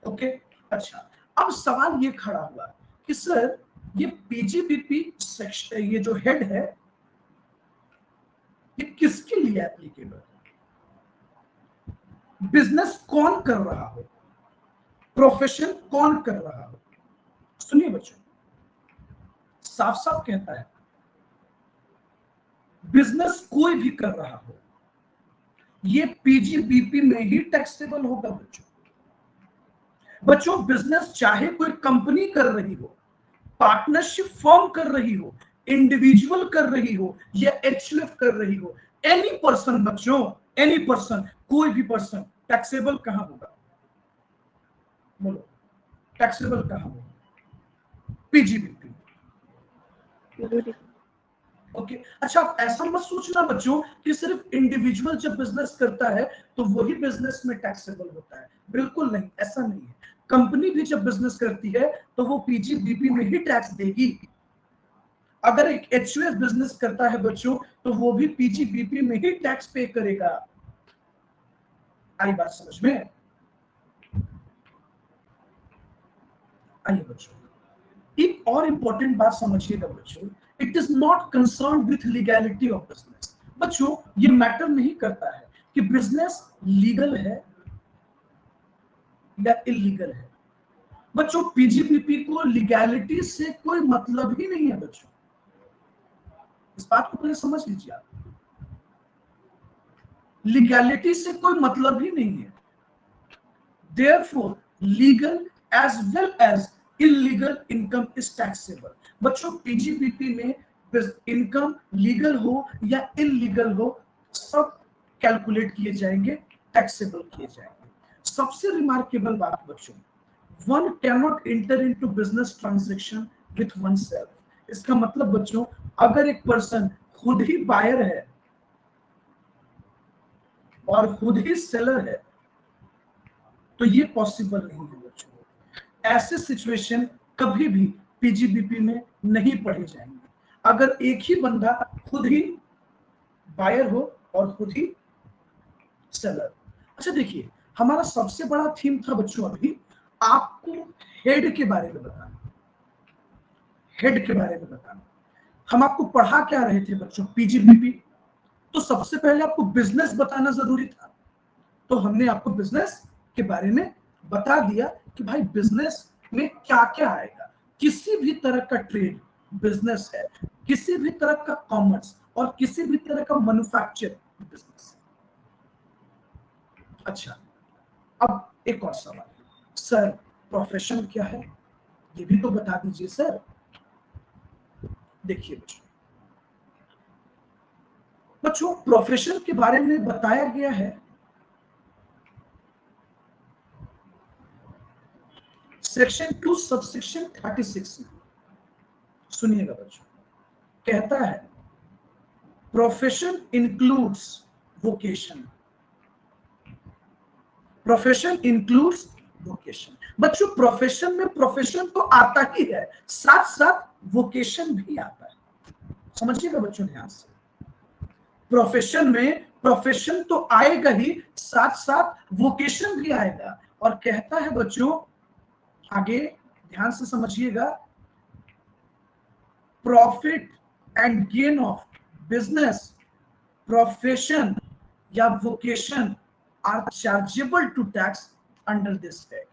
ओके अच्छा, अब सवाल ये खड़ा हुआ कि सर ये पीजीबीपी सेक्शन, ये जो हेड है ये किसके लिए एप्लीकेबल है? बिजनेस कौन कर रहा हो, प्रोफेशन कौन कर रहा हो? सुनिए बच्चों, साफ साफ कहता है बिजनेस कोई भी कर रहा हो ये पीजीबीपी में ही टैक्सेबल होगा बच्चों। बच्चों बिजनेस चाहे कोई कंपनी कर रही हो, पार्टनरशिप फॉर्म कर रही हो, इंडिविजुअल कर रही हो या एचयूएफ कर रही हो, एनी पर्सन बच्चों, एनी पर्सन, कोई भी पर्सन टैक्सेबल कहां होगा? बोलो, टैक्सेबल कहां होगा? पीजीबीपी। ओके अच्छा, आप ऐसा मत सोचना बच्चों कि सिर्फ इंडिविजुअल जब बिजनेस करता है तो वही बिजनेस में टैक्सेबल होता है, बिल्कुल नहीं, ऐसा नहीं है। कंपनी भी जब बिजनेस करती है तो वो पीजीबीपी में ही टैक्स देगी। अगर एक एचयूएफ बिजनेस करता है बच्चों तो वो भी पीजीबीपी में ही टैक्स पे करेगा। आई बात समझ में? आइए बच्चों, एक और इंपॉर्टेंट बात समझिएगा बच्चों, it is not concern with legality of business. बच्चों ये मैटर नहीं करता है कि बिजनेस लीगल है या इलीगल है। बच्चों पीजीबीपी को लीगैलिटी से कोई मतलब ही नहीं है बच्चों, इस बात को पहले समझ लीजिए आप। लीगैलिटी से कोई मतलब ही नहीं है। Therefore, legal as well as illegal income is taxable. बच्चों पीजीबीपी में इनकम लीगल हो या इलीगल हो सब कैलकुलेट किए जाएंगे, टैक्सेबल किए जाएंगे। सबसे रिमार्केबल बात बच्चों, one cannot enter into business transaction with one self. इसका मतलब बच्चों अगर एक पर्सन खुद ही बायर है और खुद ही सेलर है तो ये पॉसिबल नहीं है बच्चों। ऐसे सिचुएशन कभी भी पीजीबीपी में नहीं पढ़े जाएंगे। अगर एक ही बंदा खुद ही बायर हो और खुद ही सेलर। अच्छा देखिए, हमारा सबसे बड़ा थीम था बच्चों अभी आपको हेड के बारे में बताना, हेड के बारे में बताना। हम आपको पढ़ा क्या रहे थे बच्चों? पीजीबीपी। तो सबसे पहले आपको बिजनेस बताना जरूरी था, तो हमने आपको बिजनेस के बारे में बता दिया कि भाई बिजनेस में क्या क्या आएगा। किसी भी तरह का ट्रेड बिजनेस है, किसी भी तरह का कॉमर्स और किसी भी तरह का मैन्युफैक्चर बिजनेस। अच्छा, अब एक और सवाल, सर प्रोफेशन क्या है ये भी तो बता दीजिए सर। देखिए बच्चों प्रोफेशन के बारे में बताया गया है सेक्शन 2 सबसेक्शन 36 में। सुनिएगा बच्चों, कहता है profession includes vocation. Profession includes vocation. बच्चों प्रोफेशन में प्रोफेशन तो आता ही है, साथ साथ वोकेशन भी आता है। समझिएगा बच्चों ध्यान से, प्रोफेशन में प्रोफेशन तो आएगा ही, साथ साथ वोकेशन भी आएगा। और कहता है बच्चों आगे ध्यान से समझिएगा, profit and gain of business, profession या vocation are chargeable to tax under this tag.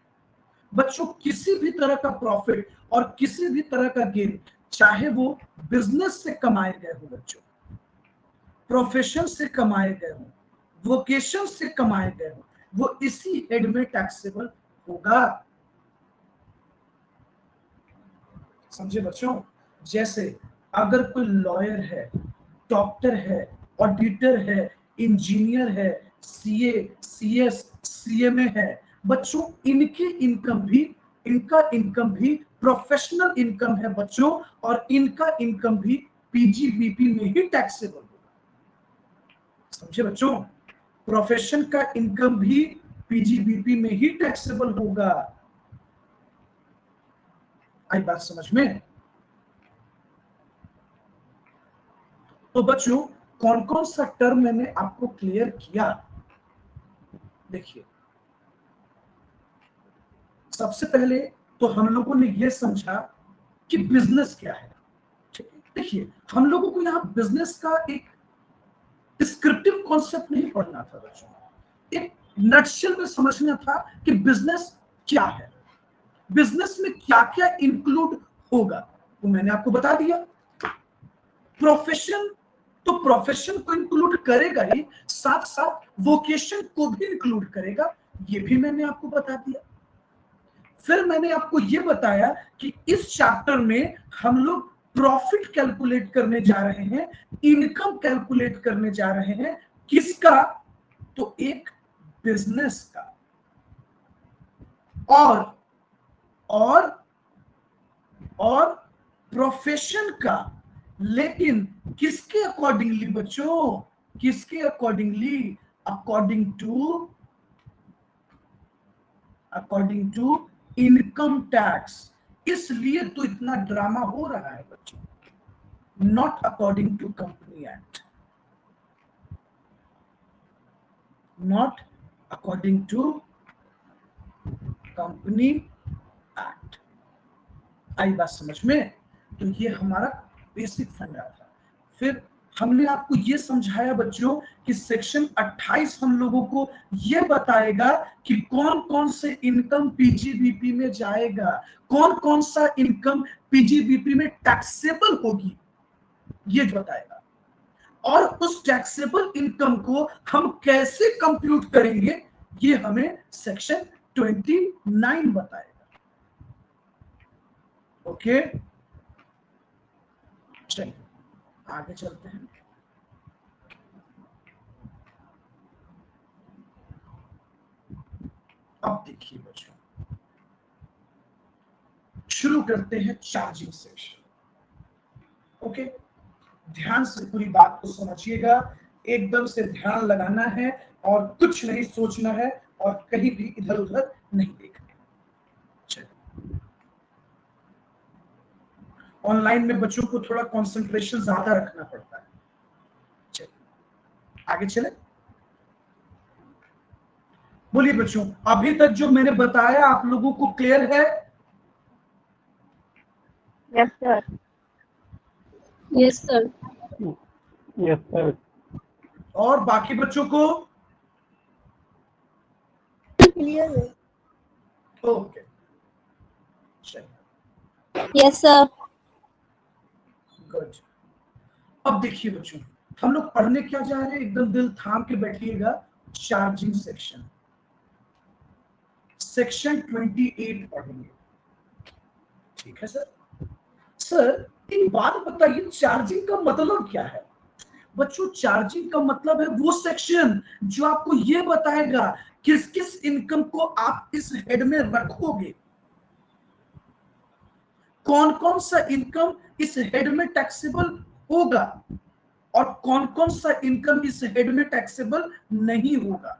बच्चों किसी भी तरह का प्रॉफिट और किसी भी तरह का गेन, चाहे वो बिजनेस से कमाए गए हो बच्चों, प्रोफेशन से कमाए गए हो, वोकेशन से कमाए गए हो, वो इसी हेड में टैक्सेबल होगा। समझे बच्चों? जैसे अगर कोई लॉयर है, डॉक्टर है, ऑडिटर है, इंजीनियर है, सीए, सीएस, सीएमए है, बच्चों इनकी इनका इनकम भी प्रोफेशनल इनकम है बच्चों, और इनका इनकम भी पीजीबीपी में ही टैक्सेबल होगा। समझे बच्चों? प्रोफेशन का इनकम भी पीजीबीपी में ही टैक्सेबल होगा। आई बात समझ में? तो बच्चों कौन कौन सा टर्म मैंने आपको क्लियर किया? देखिए, सबसे पहले तो हम लोगों ने यह समझा कि बिजनेस क्या है। देखिए, हम लोगों को यहां बिजनेस का एक डिस्क्रिप्टिव कॉन्सेप्ट नहीं पढ़ना था बच्चों, एक नटशेल में समझना था कि बिजनेस क्या है, बिजनेस में क्या क्या इंक्लूड होगा, तो मैंने आपको बता दिया। प्रोफेशन तो प्रोफेशन को इंक्लूड करेगा ही, साथ साथ वोकेशन को भी इंक्लूड करेगा, ये भी मैंने आपको बता दिया। फिर मैंने आपको यह बताया कि इस चैप्टर में हम लोग प्रॉफिट कैलकुलेट करने जा रहे हैं, इनकम कैलकुलेट करने जा रहे हैं। किसका? तो एक बिजनेस का, और और प्रोफेशन का। लेकिन किसके अकॉर्डिंगली बच्चों? किसके accordingly? According to income tax. इसलिए तो इतना ड्रामा हो रहा है बच्चों, not according to company act, not according to company act. आई बात समझ में? तो ये हमारा बेसिक फंडा था। फिर हमने आपको ये समझाया बच्चों कि सेक्शन 28 हम लोगों को ये बताएगा कि कौन कौन से इनकम पीजीबीपी में जाएगा, कौन कौन सा इनकम पीजीबीपी में टैक्सेबल होगी, ये बताएगा। और उस टैक्सेबल इनकम को हम कैसे कंप्यूट करेंगे, ये हमें सेक्शन 29 बताएगा। ओके, चलिए आगे चलते हैं। अब देखिए बच्चों, शुरू करते हैं चार्जिंग सेक्शन। ओके, ध्यान से पूरी बात को समझिएगा, एकदम से ध्यान लगाना है और कुछ नहीं सोचना है और कहीं भी इधर उधर नहीं देखना। चलिए, ऑनलाइन में बच्चों को थोड़ा कंसंट्रेशन ज्यादा रखना पड़ता है। चलिए आगे चले। बोलिए बच्चों, अभी तक जो मैंने बताया आप लोगों को क्लियर है?
Yes sir.
Yes sir.
Yes sir.
और बाकी बच्चों को?
क्लियर है।
ओके, चलिए,
यस सर।
गुड। अब देखिए बच्चों, हम लोग पढ़ने क्या जा रहे हैं, एकदम दिल थाम के बैठिएगा। चार्जिंग सेक्शन, सेक्शन 28 पढ़ेंगे, ठीक है सर? सर एक बात बताइए, चार्जिंग का मतलब क्या है? बच्चों चार्जिंग का मतलब है वो सेक्शन जो आपको ये बताएगा किस किस इनकम को आप इस हेड में रखोगे, कौन कौन सा इनकम इस हेड में टैक्सेबल होगा और कौन कौन सा इनकम इस हेड में टैक्सेबल नहीं होगा।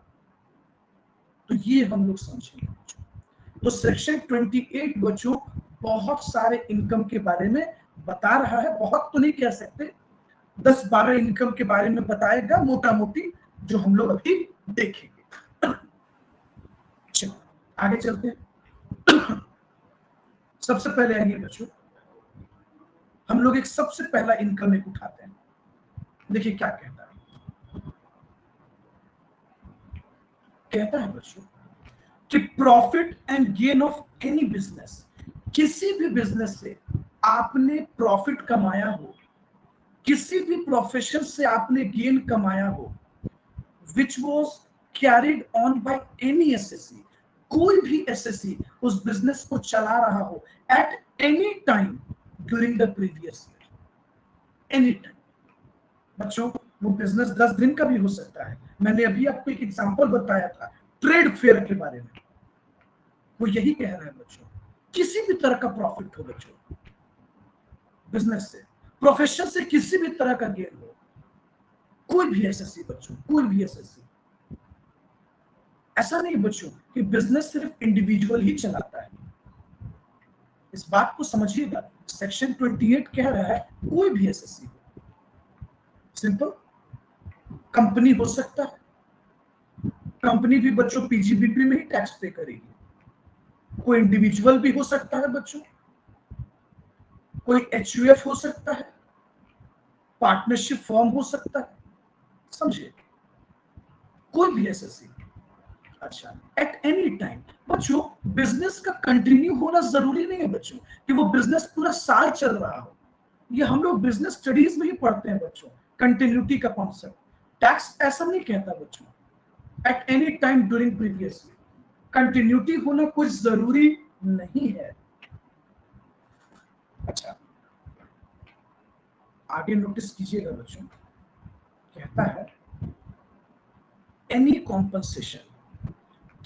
तो ये हम लोग समझेंगे। तो सेक्शन 28 बच्चों बहुत सारे इनकम के बारे में बता रहा है, बहुत तो नहीं कह सकते, 10-12 इनकम के बारे में बताएगा मोटा मोटी, जो हम लोग अभी देखेंगे। चलो आगे चलते हैं। सबसे पहले आइए बच्चों, हम लोग एक सबसे पहला इनकम एक उठाते हैं। देखिए क्या कहता है बच्चों कि profit and gain of any business, किसी भी बिजनेस से आपने प्रॉफिट कमाया हो, किसी भी प्रोफेशन से आपने गेन कमाया हो, which was carried on by any SSC, कोई भी एसएससी उस बिजनेस को चला रहा हो at any time during the previous year, any time. बच्चों वो बिजनेस 10 दिन का भी हो सकता है। मैंने अभी आपको एक एग्जांपल बताया था ट्रेड फेयर के बारे में, वो यही कह रहा है बच्चों, किसी भी तरह का प्रॉफिट हो बच्चों, बिजनेस से, प्रोफेशन से किसी भी तरह का गेन हो, कोई भी एसएससी बच्चों, कोई भी एसएससी। ऐसा नहीं बच्चों कि बिजनेस सिर्फ इंडिविजुअल ही चलाता है, इस बात को समझिएगा। सेक्शन 28 कह रहा है कोई भी एसएससी, सिंपल। कंपनी हो सकता है, कंपनी भी बच्चों पीजीबीपी में ही टैक्स पे करेगी। कोई इंडिविजुअल भी हो सकता है बच्चों, कोई एचयूएफ हो सकता है, पार्टनरशिप फॉर्म हो सकता है, समझिए, कोई भी एसएससी। अच्छा, एट एनी टाइम बच्चों, बिजनेस का कंटिन्यू होना जरूरी नहीं है बच्चों कि वो बिजनेस पूरा साल चल रहा हो। ये हम लोग बिजनेस स्टडीज में ही पढ़ते हैं बच्चों, कंटिन्यूटी का कॉन्सेप्ट। टैक्स ऐसा नहीं कहता बच्चों at any time during previous year, continuity होना कोई जरूरी नहीं है। अच्छा, आगे नोटिस कीजिएगा बच्चों, कहता है एनी कॉम्पनसेशन,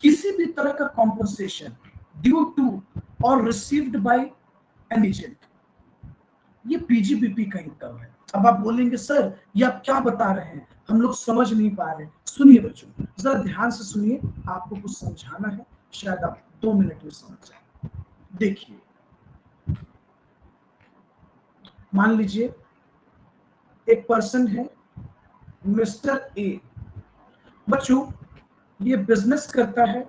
किसी भी तरह का कॉम्पनसेशन ड्यू टू और रिसीव्ड बाय एन एजेंट, ये पीजीबीपी का इनकम है। अब आप बोलेंगे सर ये आप क्या बता रहे हैं, हम लोग समझ नहीं पा रहे। सुनिए बच्चों, जरा ध्यान से सुनिए, आपको कुछ समझाना है, शायद आप 2 मिनट में समझ जाए। देखिए, मान लीजिए एक पर्सन है मिस्टर ए, बच्चों ये बिजनेस करता है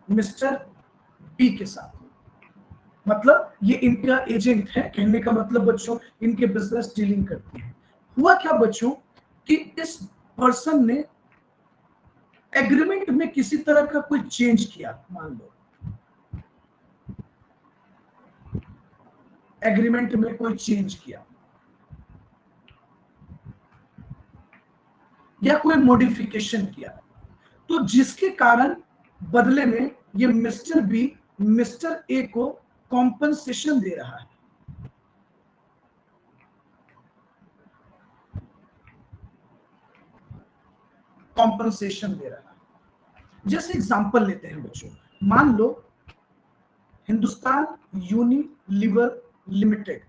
मिस्टर बी के साथ, मतलब ये इनका एजेंट है, कहने का मतलब बच्चों इनके बिजनेस डीलिंग करती है। हुआ क्या बच्चों कि इस पर्सन ने एग्रीमेंट में किसी तरह का कोई चेंज किया, मान लो एग्रीमेंट में कोई चेंज किया या कोई मॉडिफिकेशन किया, तो जिसके कारण बदले में ये मिस्टर बी मिस्टर ए को कॉम्पनसेशन दे रहा है। कॉम्पनसेशन दे रहा है। जैसे एग्जांपल लेते हैं बच्चों, मान लो हिंदुस्तान यूनिलीवर लिमिटेड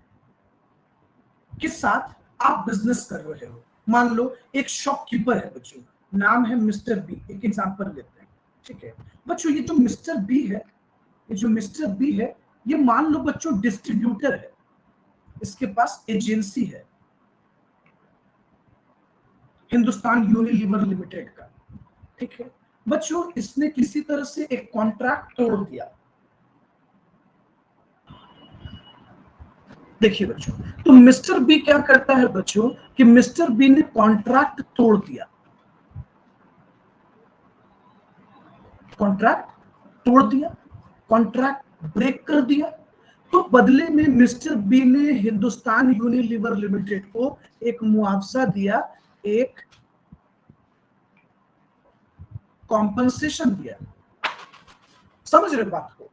के साथ आप बिजनेस कर रहे हो। मान लो एक शॉपकीपर है बच्चों, नाम है मिस्टर बी, एक एग्जांपल लेते हैं, ठीक है बच्चों। ये जो मिस्टर बी है, ये जो मिस्टर बी है, ये मान लो बच्चों डिस्ट्रीब्यूटर है, इसके पास एजेंसी है हिंदुस्तान यूनिलीवर लिमिटेड का, ठीक है बच्चों। इसने किसी तरह से एक कॉन्ट्रैक्ट तोड़ दिया। देखिए बच्चों, तो मिस्टर बी क्या करता है बच्चों कि मिस्टर बी ने कॉन्ट्रैक्ट तोड़ दिया, कॉन्ट्रैक्ट तोड़ दिया, कॉन्ट्रैक्ट ब्रेक कर दिया, तो बदले में मिस्टर बी ने हिंदुस्तान यूनिलीवर लिमिटेड को एक मुआवजा दिया, एक कॉम्पनसेशन दिया। समझ रहे बात को?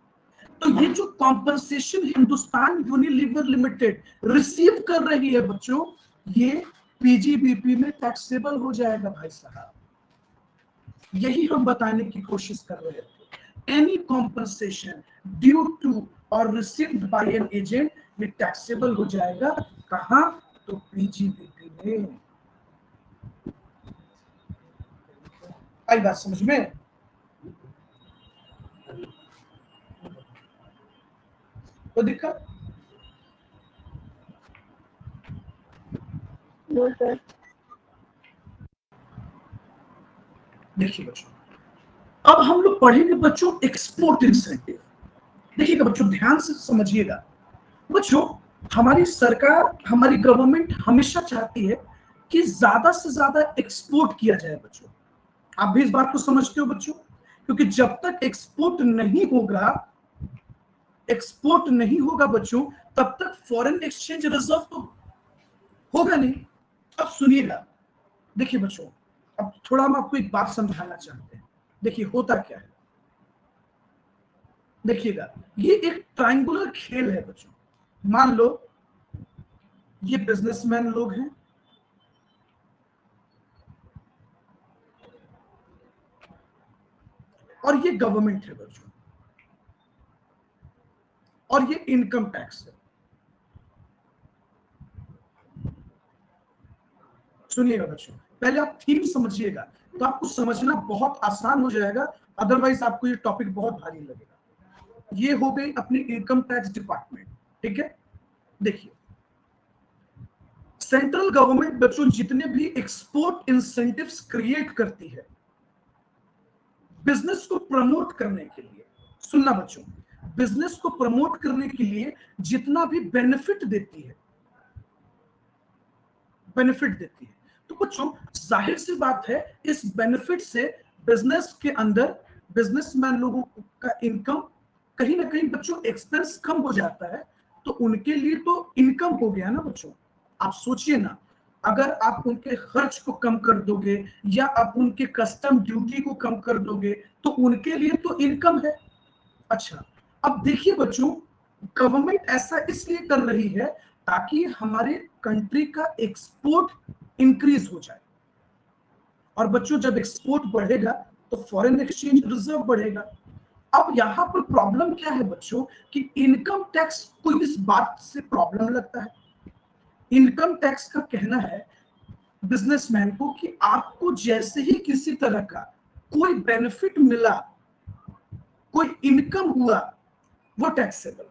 तो ये जो compensation Hindustan Unilever limited receive कर रही है बच्चों, ये पीजीबीपी में टैक्सेबल हो जाएगा भाई साहब। यही हम बताने की कोशिश कर रहे थे। एनी कॉम्पनसेशन ड्यू टू और रिसीव्ड बाय एन एजेंट, ये टैक्सेबल हो जाएगा। कहां? तो पीजीबीपी में। आई बात समझ में? तो दिक्कत?
No sir.
देखिए बच्चों, अब हम लोग पढ़ेंगे बच्चों एक्सपोर्ट इंसेंटिव। देखिएगा बच्चों, ध्यान से समझिएगा। बच्चों हमारी सरकार, हमारी गवर्नमेंट हमेशा चाहती है कि ज्यादा से ज्यादा एक्सपोर्ट किया जाए बच्चों। आप भी इस बात को समझते हो बच्चों, क्योंकि जब तक एक्सपोर्ट नहीं होगा बच्चों, तब तक फॉरेन एक्सचेंज रिजर्व तो होगा नहीं। अब सुनिएगा, देखिए बच्चों, अब थोड़ा हम आपको एक बात समझाना चाहते हैं। देखिए होता क्या है, देखिएगा, ये एक ट्रायंगुलर खेल है बच्चों। मान लो ये बिजनेसमैन लोग हैं, और ये गवर्नमेंट है बच्चों, और ये इनकम टैक्स है। सुनिएगा बच्चों, पहले आप थीम समझिएगा, तो आपको समझना बहुत आसान हो जाएगा, अदरवाइज आपको ये टॉपिक बहुत भारी लगेगा। ये हो गई अपनी इनकम टैक्स डिपार्टमेंट, ठीक है। देखिए, सेंट्रल गवर्नमेंट बच्चों जितने भी एक्सपोर्ट इंसेंटिव्स क्रिएट करती है बिजनेस को प्रमोट करने के लिए, सुनना बच्चों, बिजनेस को प्रमोट करने के लिए जितना भी बेनिफिट देती है, तो बच्चों जाहिर सी बात है, इस बेनिफिट से बिजनेस के अंदर बिजनेसमैन लोगों का इनकम कहीं ना कहीं बच्चों एक्सपेंस कम हो जाता है, तो उनके लिए तो इनकम हो गया ना बच्चों। आप सोचिए ना, अगर आप उनके खर्च को कम कर दोगे या आप उनके कस्टम ड्यूटी को कम कर दोगे, तो उनके लिए तो इनकम है। अच्छा, अब देखिए बच्चों, गवर्नमेंट ऐसा इसलिए कर रही है ताकि हमारे कंट्री का एक्सपोर्ट इंक्रीज हो जाए, और बच्चों जब एक्सपोर्ट बढ़ेगा तो फॉरेन एक्सचेंज रिजर्व बढ़ेगा। अब यहाँ पर प्रॉब्लम क्या है बच्चों, कि इनकम टैक्स को इस बात से प्रॉब्लम लगता है। इनकम टैक्स का कहना है बिजनेसमैन को कि आपको जैसे ही किसी तरह का कोई बेनिफिट मिला, कोई इनकम हुआ, वो टैक्सेबल।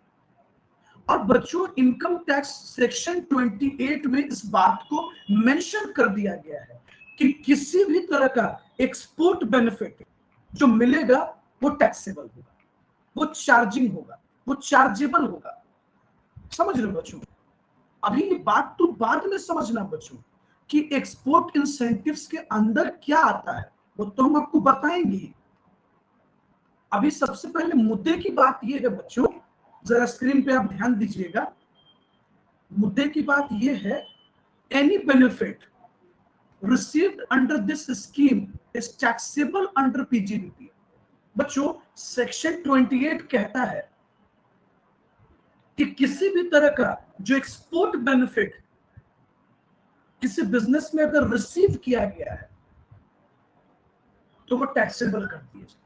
और बच्चों इनकम टैक्स सेक्शन 28 में इस बात को मेंशन कर दिया गया है कि किसी भी तरह का एक्सपोर्ट बेनिफिट जो मिलेगा वो टैक्सेबल होगा, वो चार्जिंग होगा, वो चार्जेबल होगा। समझ रहे हो बच्चों? अभी ये बात तो बाद में समझना बच्चों कि एक्सपोर्ट इंसेंटिव्स के अंदर क्या आता है, वो तो हम आपको बताएंगे। अभी सबसे पहले मुद्दे की बात ये है बच्चों, जरा स्क्रीन पे आप ध्यान दीजिएगा। मुद्दे की बात ये है, any benefit received under this scheme is taxable under PGBP। बच्चों सेक्शन 28 कहता है कि किसी भी तरह का जो एक्सपोर्ट बेनिफिट किसी बिजनेस में अगर रिसीव किया गया है तो वो टैक्सेबल कर दिया जाए।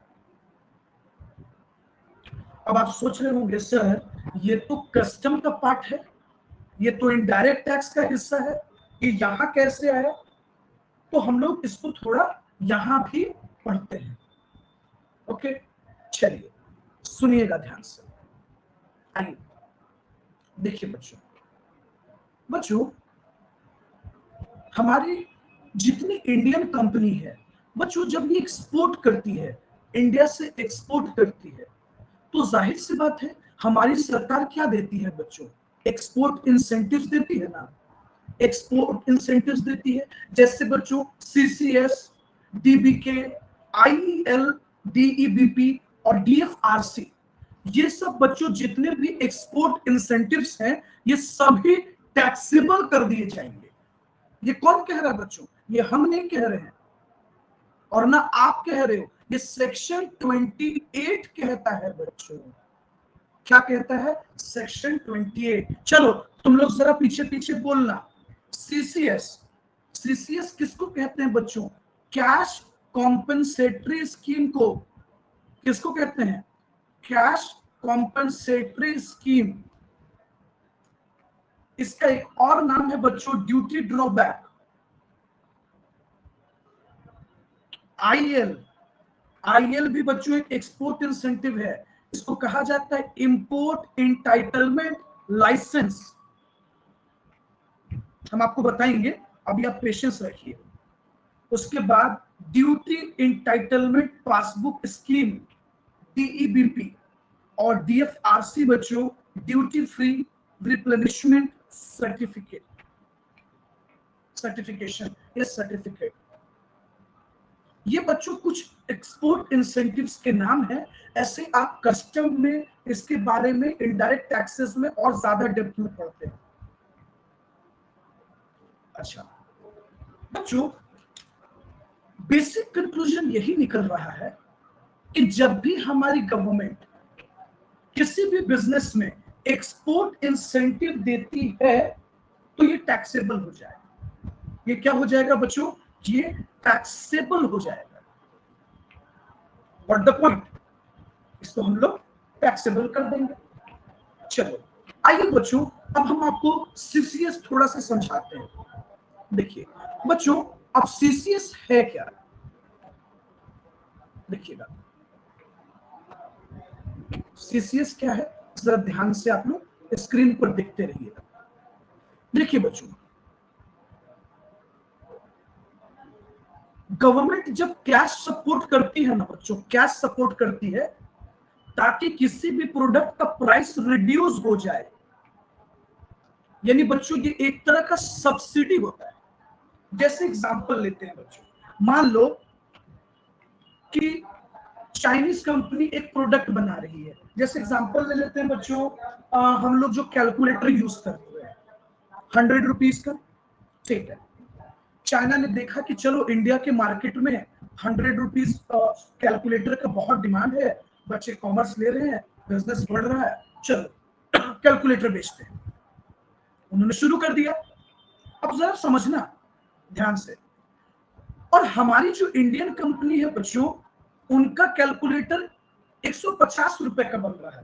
अब आप सोच रहे होंगे सर ये तो कस्टम का पार्ट है, ये तो इनडायरेक्ट टैक्स का हिस्सा है, ये यहां कैसे आया? तो हम लोग इसको थोड़ा यहां भी पढ़ते हैं। ओके, चलिए सुनिएगा ध्यान से। आइए देखिए बच्चों हमारी जितनी इंडियन कंपनी है बच्चों, जब ये एक्सपोर्ट करती है, इंडिया से एक्सपोर्ट करती है, तो जाहिर सी बात है हमारी सरकार क्या देती है बच्चों? एक्सपोर्ट इंसेंटिव्स देती है ना, एक्सपोर्ट इंसेंटिव्स देती है। जैसे बच्चों सीसीएस, डीबीके, आईईएल, डीईबीपी और डीएफआरसी, ये सब बच्चों जितने भी एक्सपोर्ट इंसेंटिव्स हैं ये सभी टैक्सेबल कर दिए जाएंगे। ये कौन कह रहा है बच्चों? ये हम नहीं कह रहे हैं और ना आप कह रहे हो, ये सेक्शन 28 कहता है बच्चों। क्या कहता है? सेक्शन 28। चलो तुम लोग जरा पीछे पीछे बोलना। सीसीएस किसको कहते हैं बच्चों? कैश कॉम्पेंसेटरी स्कीम को किसको कहते हैं? Cash compensatory scheme. इसका एक और नाम है बच्चों ड्यूटी ड्रॉबैक। आईएल भी बच्चों एक एक्सपोर्ट इंसेंटिव है, इसको कहा जाता है इंपोर्ट इंटाइटलमेंट लाइसेंस। हम आपको बताएंगे, अभी आप पेशेंस रखिए। उसके बाद ड्यूटी इंटाइटलमेंट पासबुक स्कीम डीईबीपी और डीएफआरसी बच्चों ड्यूटी फ्री रिप्लेनिशमेंट सर्टिफिकेशन या सर्टिफिकेट। ये बच्चों कुछ एक्सपोर्ट इंसेंटिव्स के नाम है। ऐसे आप कस्टम में इसके बारे में, इनडायरेक्ट टैक्सेस में और ज्यादा डेप्थ में पढ़ते हैं। अच्छा बच्चों, बेसिक कंक्लूजन यही निकल रहा है कि जब भी हमारी गवर्नमेंट किसी भी बिजनेस में एक्सपोर्ट इंसेंटिव देती है तो ये टैक्सेबल हो जाएगा। ये क्या हो जाएगा बच्चों? ये टैक्सेबल हो जाएगा। What the point? इसको हम लोग टैक्सेबल कर देंगे। चलो आइए बच्चों, अब हम आपको सीसीएस थोड़ा सा समझाते हैं। देखिए बच्चों, अब सीसीएस है क्या? देखिएगा सीसीएस क्या है, जरा ध्यान से आप लोग स्क्रीन पर देखते रहिएगा। देखिए बच्चों, गवर्नमेंट जब कैश सपोर्ट करती है ना बच्चों, कैश सपोर्ट करती है ताकि किसी भी प्रोडक्ट का प्राइस रिड्यूस हो जाए, यानी बच्चों ये एक तरह का सब्सिडी होता है। जैसे एग्जांपल लेते हैं बच्चों, मान लो कि चाइनीज कंपनी एक प्रोडक्ट बना रही है। जैसे एग्जांपल ले लेते हैं बच्चों, हम लोग जो कैलकुलेटर यूज करते हैं 100 रुपीज का, ठीक है। चाइना ने देखा कि चलो इंडिया के मार्केट में 100 रुपीज कैलकुलेटर का बहुत डिमांड है, बच्चे कॉमर्स ले रहे हैं, बिजनेस बढ़ रहा है, चलो कैलकुलेटर बेचते हैं। उन्होंने शुरू कर दिया। अब जरा समझना ध्यान से, और हमारी जो इंडियन कंपनी है बच्चों, उनका कैलकुलेटर 150 रुपए का बन रहा है।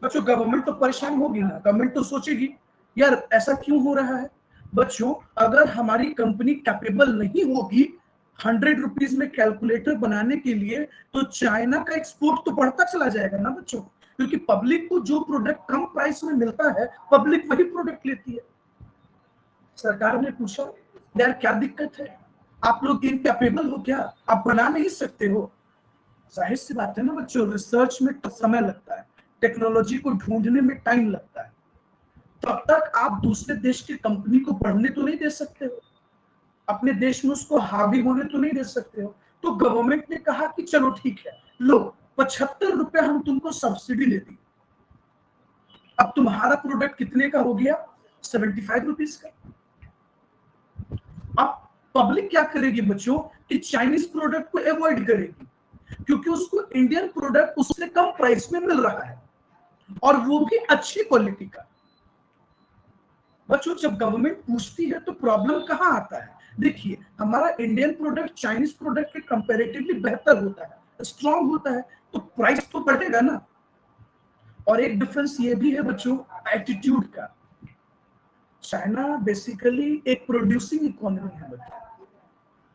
बच्चों गवर्नमेंट तो परेशान होगी ना, गवर्नमेंट तो सोचेगी यार ऐसा क्यों हो रहा है। बच्चों अगर हमारी कंपनी कैपेबल नहीं होगी 100 रुपीज में कैलकुलेटर बनाने के लिए, तो चाइना का एक्सपोर्ट तो बढ़ता चला जाएगा ना बच्चों, क्योंकि पब्लिक को जो प्रोडक्ट कम प्राइस में मिलता है, पब्लिक वही प्रोडक्ट लेती है। सरकार ने पूछा यार क्या दिक्कत है, आप लोग इनकैपेबल हो क्या, आप बना नहीं सकते हो? जाहिर सी बात है ना बच्चों, रिसर्च में समय लगता है, टेक्नोलॉजी को ढूंढने में टाइम लगता है। तब तक आप दूसरे देश की कंपनी को बढ़ने तो नहीं दे सकते हो, अपने देश में उसको हावी होने तो नहीं दे सकते हो। तो गवर्नमेंट ने कहा कि चलो ठीक है, लो 75 रुपए हम तुमको सब्सिडी दे दी। अब तुम्हारा प्रोडक्ट कितने का हो गया? 75 रुपीज का। अब पब्लिक क्या करेगी बच्चों कि चाइनीज प्रोडक्ट को अवॉइड करेगी, क्योंकि उसको इंडियन प्रोडक्ट उससे कम प्राइस में मिल रहा है, और वो भी अच्छी क्वालिटी का। बच्चों जब गवर्नमेंट पूछती है तो प्रॉब्लम कहां आता है? देखिए हमारा इंडियन प्रोडक्ट चाइनीज प्रोडक्ट के कंपैरेटिवली बेहतर होता है, स्ट्रांग होता है, तो प्राइस तो बढ़ेगा ना। और एक डिफरेंस ये भी है बच्चों एटीट्यूड का। चाइना बेसिकली एक प्रोड्यूसिंग इकोनॉमी है बच्चों।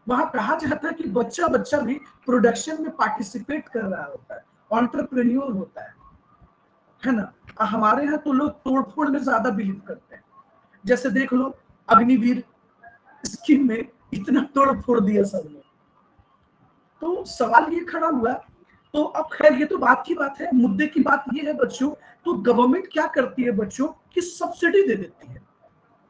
वहां कहा जाता है कि बच्चा बच्चा भी प्रोडक्शन में पार्टिसिपेट कर रहा होता है, एंटरप्रेन्योर होता है ना। हमारे यहाँ तो लोग तोड़फोड़ में ज्यादा बिलीव करते हैं। जैसे देख लो अग्निवीर स्कीम में इतना तोड़फोड़ दिया सबने, तो सवाल ये खड़ा हुआ। तो अब खैर ये तो बात की बात है, मुद्दे की बात ये है बच्चों, तो गवर्नमेंट क्या करती है बच्चों कि सब्सिडी दे देती है,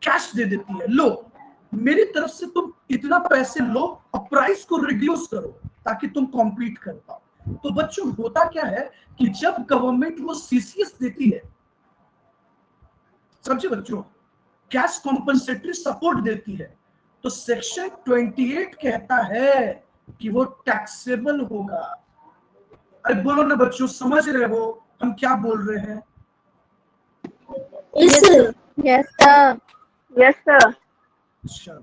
कैश दे देती है, लो मेरी तरफ से तुम इतना पैसे लो और प्राइस को रिड्यूस करो ताकि तुम कॉम्पीट कर पाओ। तो बच्चों होता क्या है कि जब गवर्नमेंट वो सीसीएस देती है, समझे बच्चों, कैश कॉम्पनसेटरी सपोर्ट देती है, तो सेक्शन 28 कहता है कि वो टैक्सेबल होगा। अरे बोलो ना बच्चों, समझ रहे हो हम क्या बोल रहे हैं?
Yes, sir.
Yes, sir. Yes, sir.
चलो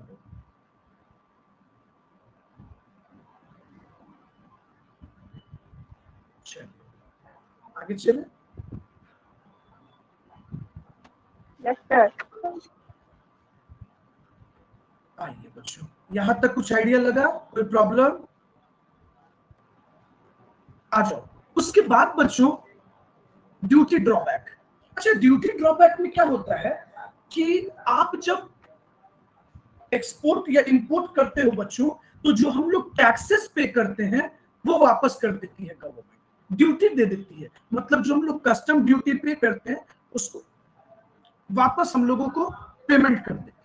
आगे चले।
Yes, sir.
आइए बच्चों, यहां तक कुछ आइडिया लगा? कोई प्रॉब्लम? आ जाओ। उसके बाद बच्चों ड्यूटी ड्रॉबैक। अच्छा ड्यूटी ड्रॉबैक में क्या होता है कि आप जब एक्सपोर्ट या इंपोर्ट करते हो बच्चों, तो जो हम लोग टैक्सेस पे करते हैं वो वापस कर देती है गवर्नमेंट, ड्यूटी दे देती है। मतलब जो हम लोग कस्टम ड्यूटी पे करते हैं उसको वापस हम लोगों को पेमेंट कर देती है।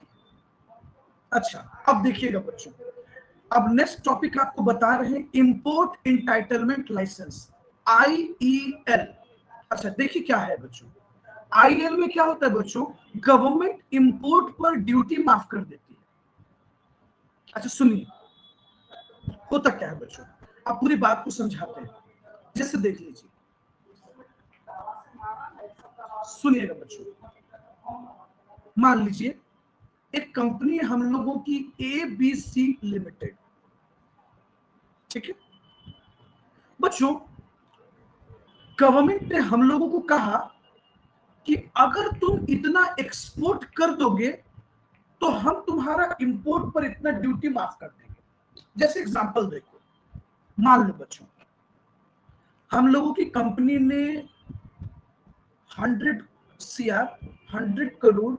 अच्छा, अब देखिएगा बच्चों, अब नेक्स्ट टॉपिक आपको बता रहे हैं इंपोर्ट इंटाइटलमेंट लाइसेंस, IEL। अच्छा देखिए क्या है बच्चों, IEL में क्या होता है बच्चों, गवर्नमेंट इंपोर्ट पर ड्यूटी माफ कर देती है। अच्छा सुनिए होता क्या है बच्चों, आप पूरी बात को समझाते हैं, जैसे देख लीजिए, सुनिएगा बच्चों, मान लीजिए एक कंपनी है हम लोगों की ABC लिमिटेड, ठीक है बच्चों, गवर्नमेंट ने हम लोगों को कहा कि अगर तुम इतना एक्सपोर्ट कर दोगे तो हम तुम्हारा इंपोर्ट पर इतना ड्यूटी माफ कर देंगे। जैसे एग्जांपल देखो, मान लो बच्चों हम लोगों की कंपनी ने 100 करोड़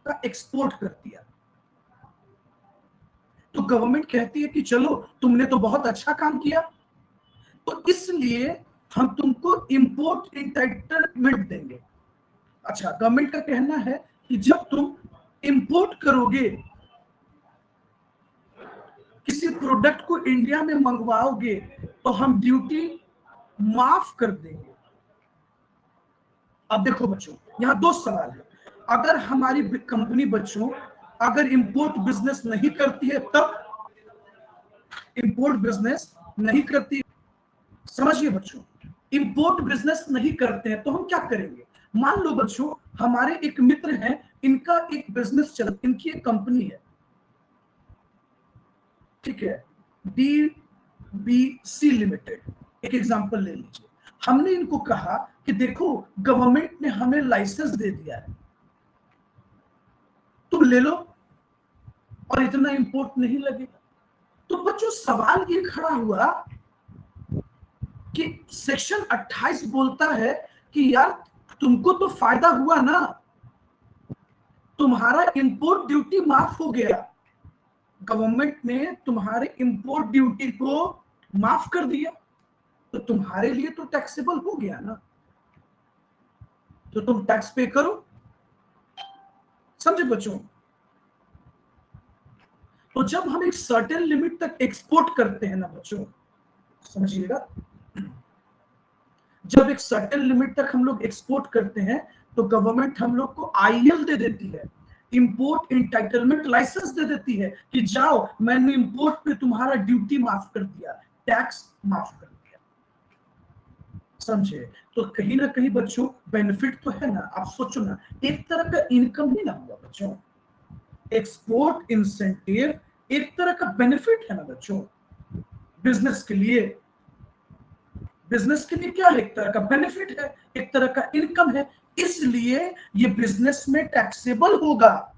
का एक्सपोर्ट कर दिया, तो गवर्नमेंट कहती है कि चलो तुमने तो बहुत अच्छा काम किया, तो इसलिए हम तुमको इंपोर्ट इंटाइटलमेंट देंगे। अच्छा, गवर्नमेंट का कहना है कि जब तुम इंपोर्ट करोगे, किसी प्रोडक्ट को इंडिया में मंगवाओगे, तो हम ड्यूटी माफ कर देंगे। अब देखो बच्चों, यहां दो सवाल है, अगर हमारी कंपनी बच्चों अगर इंपोर्ट बिजनेस नहीं करती है, तब इंपोर्ट बिजनेस नहीं करती, समझिए बच्चों, इंपोर्ट बिजनेस नहीं करते हैं तो हम क्या करेंगे। मान लो बच्चों हमारे एक मित्र हैं, इनका एक बिजनेस चल, इनकी एक कंपनी है, ठीक है, DBC लिमिटेड, एक एग्जांपल ले लीजिए। हमने इनको कहा कि देखो गवर्नमेंट ने हमें लाइसेंस दे दिया है, तुम ले लो और इतना इंपोर्ट नहीं लगेगा। तो बच्चों सवाल ये खड़ा हुआ कि सेक्शन 28 बोलता है कि यार तुमको तो फायदा हुआ ना, तुम्हारा इंपोर्ट ड्यूटी माफ हो गया, गवर्नमेंट ने तुम्हारे इंपोर्ट ड्यूटी को माफ कर दिया, तो तुम्हारे लिए तो टैक्सेबल हो गया ना, तो तुम टैक्स पे करो। समझे बच्चों, तो जब हम एक सर्टेन लिमिट तक एक्सपोर्ट करते हैं ना बच्चों, समझिएगा, जब एक सर्टेन लिमिट तक हम लोग एक्सपोर्ट करते हैं तो गवर्नमेंट हम लोग को IEL दे देती है, इंपोर्ट इंटाइटलमेंट लाइसेंस दे देती है कि जाओ मैंने इंपोर्ट पे तुम्हारा ड्यूटी माफ कर दिया, टैक्स माफ कर दिया। समझे, तो कहीं ना कहीं बच्चों बेनिफिट तो है ना। आप सोचो ना, एक तरह का इनकम ही ना हुआ बच्चों, एक्सपोर्ट इंसेंटिव एक तरह का बेनिफिट है ना बच्चों, बिजनेस के लिए, बिजनेस के लिए क्या है, एक तरह का बेनिफिट है, एक तरह का इनकम है, इसलिए ये बिजनेस में टैक्सेबल होगा।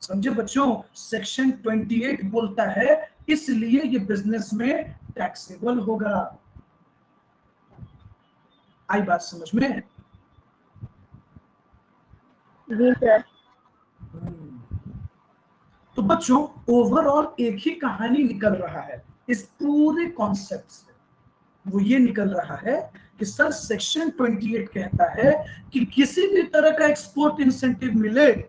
समझे बच्चों, सेक्शन 28 बोलता है इसलिए ये बिजनेस में टैक्सेबल होगा। आई बात समझ में?
जी सर।
तो बच्चों ओवरऑल एक ही कहानी निकल रहा है इस पूरे कॉन्सेप्ट से, वो ये निकल रहा है कि सर सेक्शन 28 कहता है कि किसी भी तरह का एक्सपोर्ट इंसेंटिव मिले,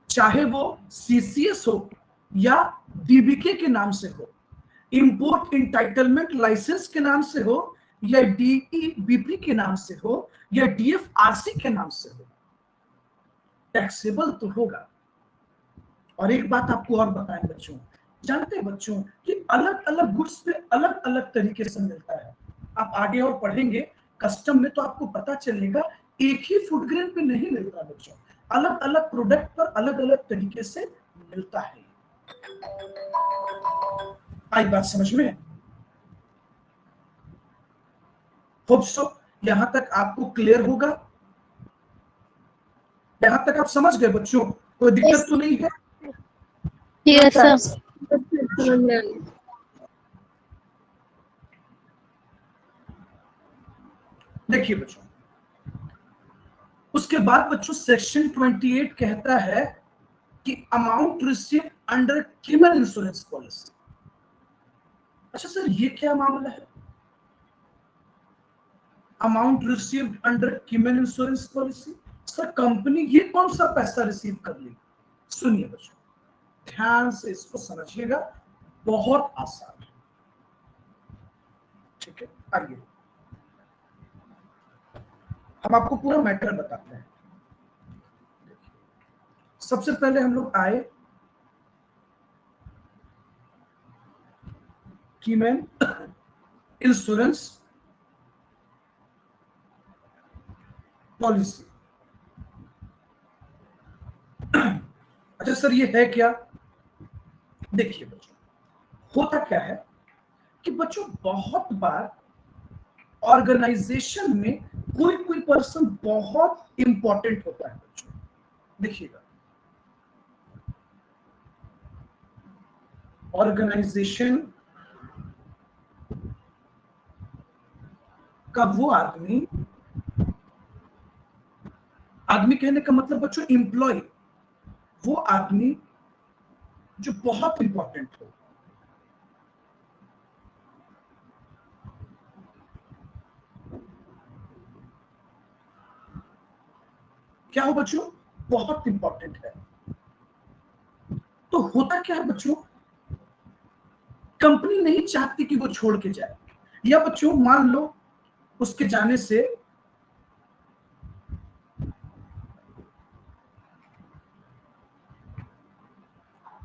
चाहे वो CCS हो या DBK के नाम से हो, इंपोर्ट इंटाइटलमेंट लाइसेंस के नाम से हो, या DEBP के नाम से हो, या DFRC के नाम से हो, टैक्सेबल तो होगा। और एक बात आपको और बताएं बच्चों, जानते हैं बच्चों कि अलग अलग गुड्स पे अलग अलग तरीके से मिलता है। आप आगे और पढ़ेंगे कस्टम में तो आपको पता चलेगा, एक ही फूड ग्रेन पे नहीं मिलता बच्चों, अलग अलग प्रोडक्ट पर अलग अलग तरीके से मिलता है। आई बात समझ में? होप सो यहां तक आपको क्लियर होगा, यहां तक आप समझ गए बच्चों, कोई दिक्कत तो नहीं है?
Yes sir.
देखिए बच्चों, उसके बाद बच्चों सेक्शन 28 कहता है कि amount receive under criminal insurance policy. अच्छा सर ये क्या मामला है? Amount received under keyman insurance policy. Sir company ये कौन सा पैसा रिसीव कर ली? सुनिए बच्चों, ध्यान से इसको समझिएगा, बहुत आसान है। ठीक है, आइए हम आपको पूरा मैटर बताते हैं। सबसे पहले हम लोग आए कीमैन इंश्योरेंस पॉलिसी। अच्छा सर ये है क्या? देखिए बच्चों, होता क्या है कि बच्चों बहुत बार ऑर्गेनाइजेशन में कोई कोई पर्सन बहुत इंपॉर्टेंट होता है बच्चों। देखिएगा, ऑर्गेनाइजेशन का वो आदमी, आदमी कहने का मतलब बच्चों एम्प्लॉय, वो आदमी जो बहुत इंपॉर्टेंट हो। क्या हो बच्चों? बहुत इंपॉर्टेंट है। तो होता क्या है बच्चों, कंपनी नहीं चाहती कि वो छोड़ के जाए, या बच्चों मान लो उसके जाने से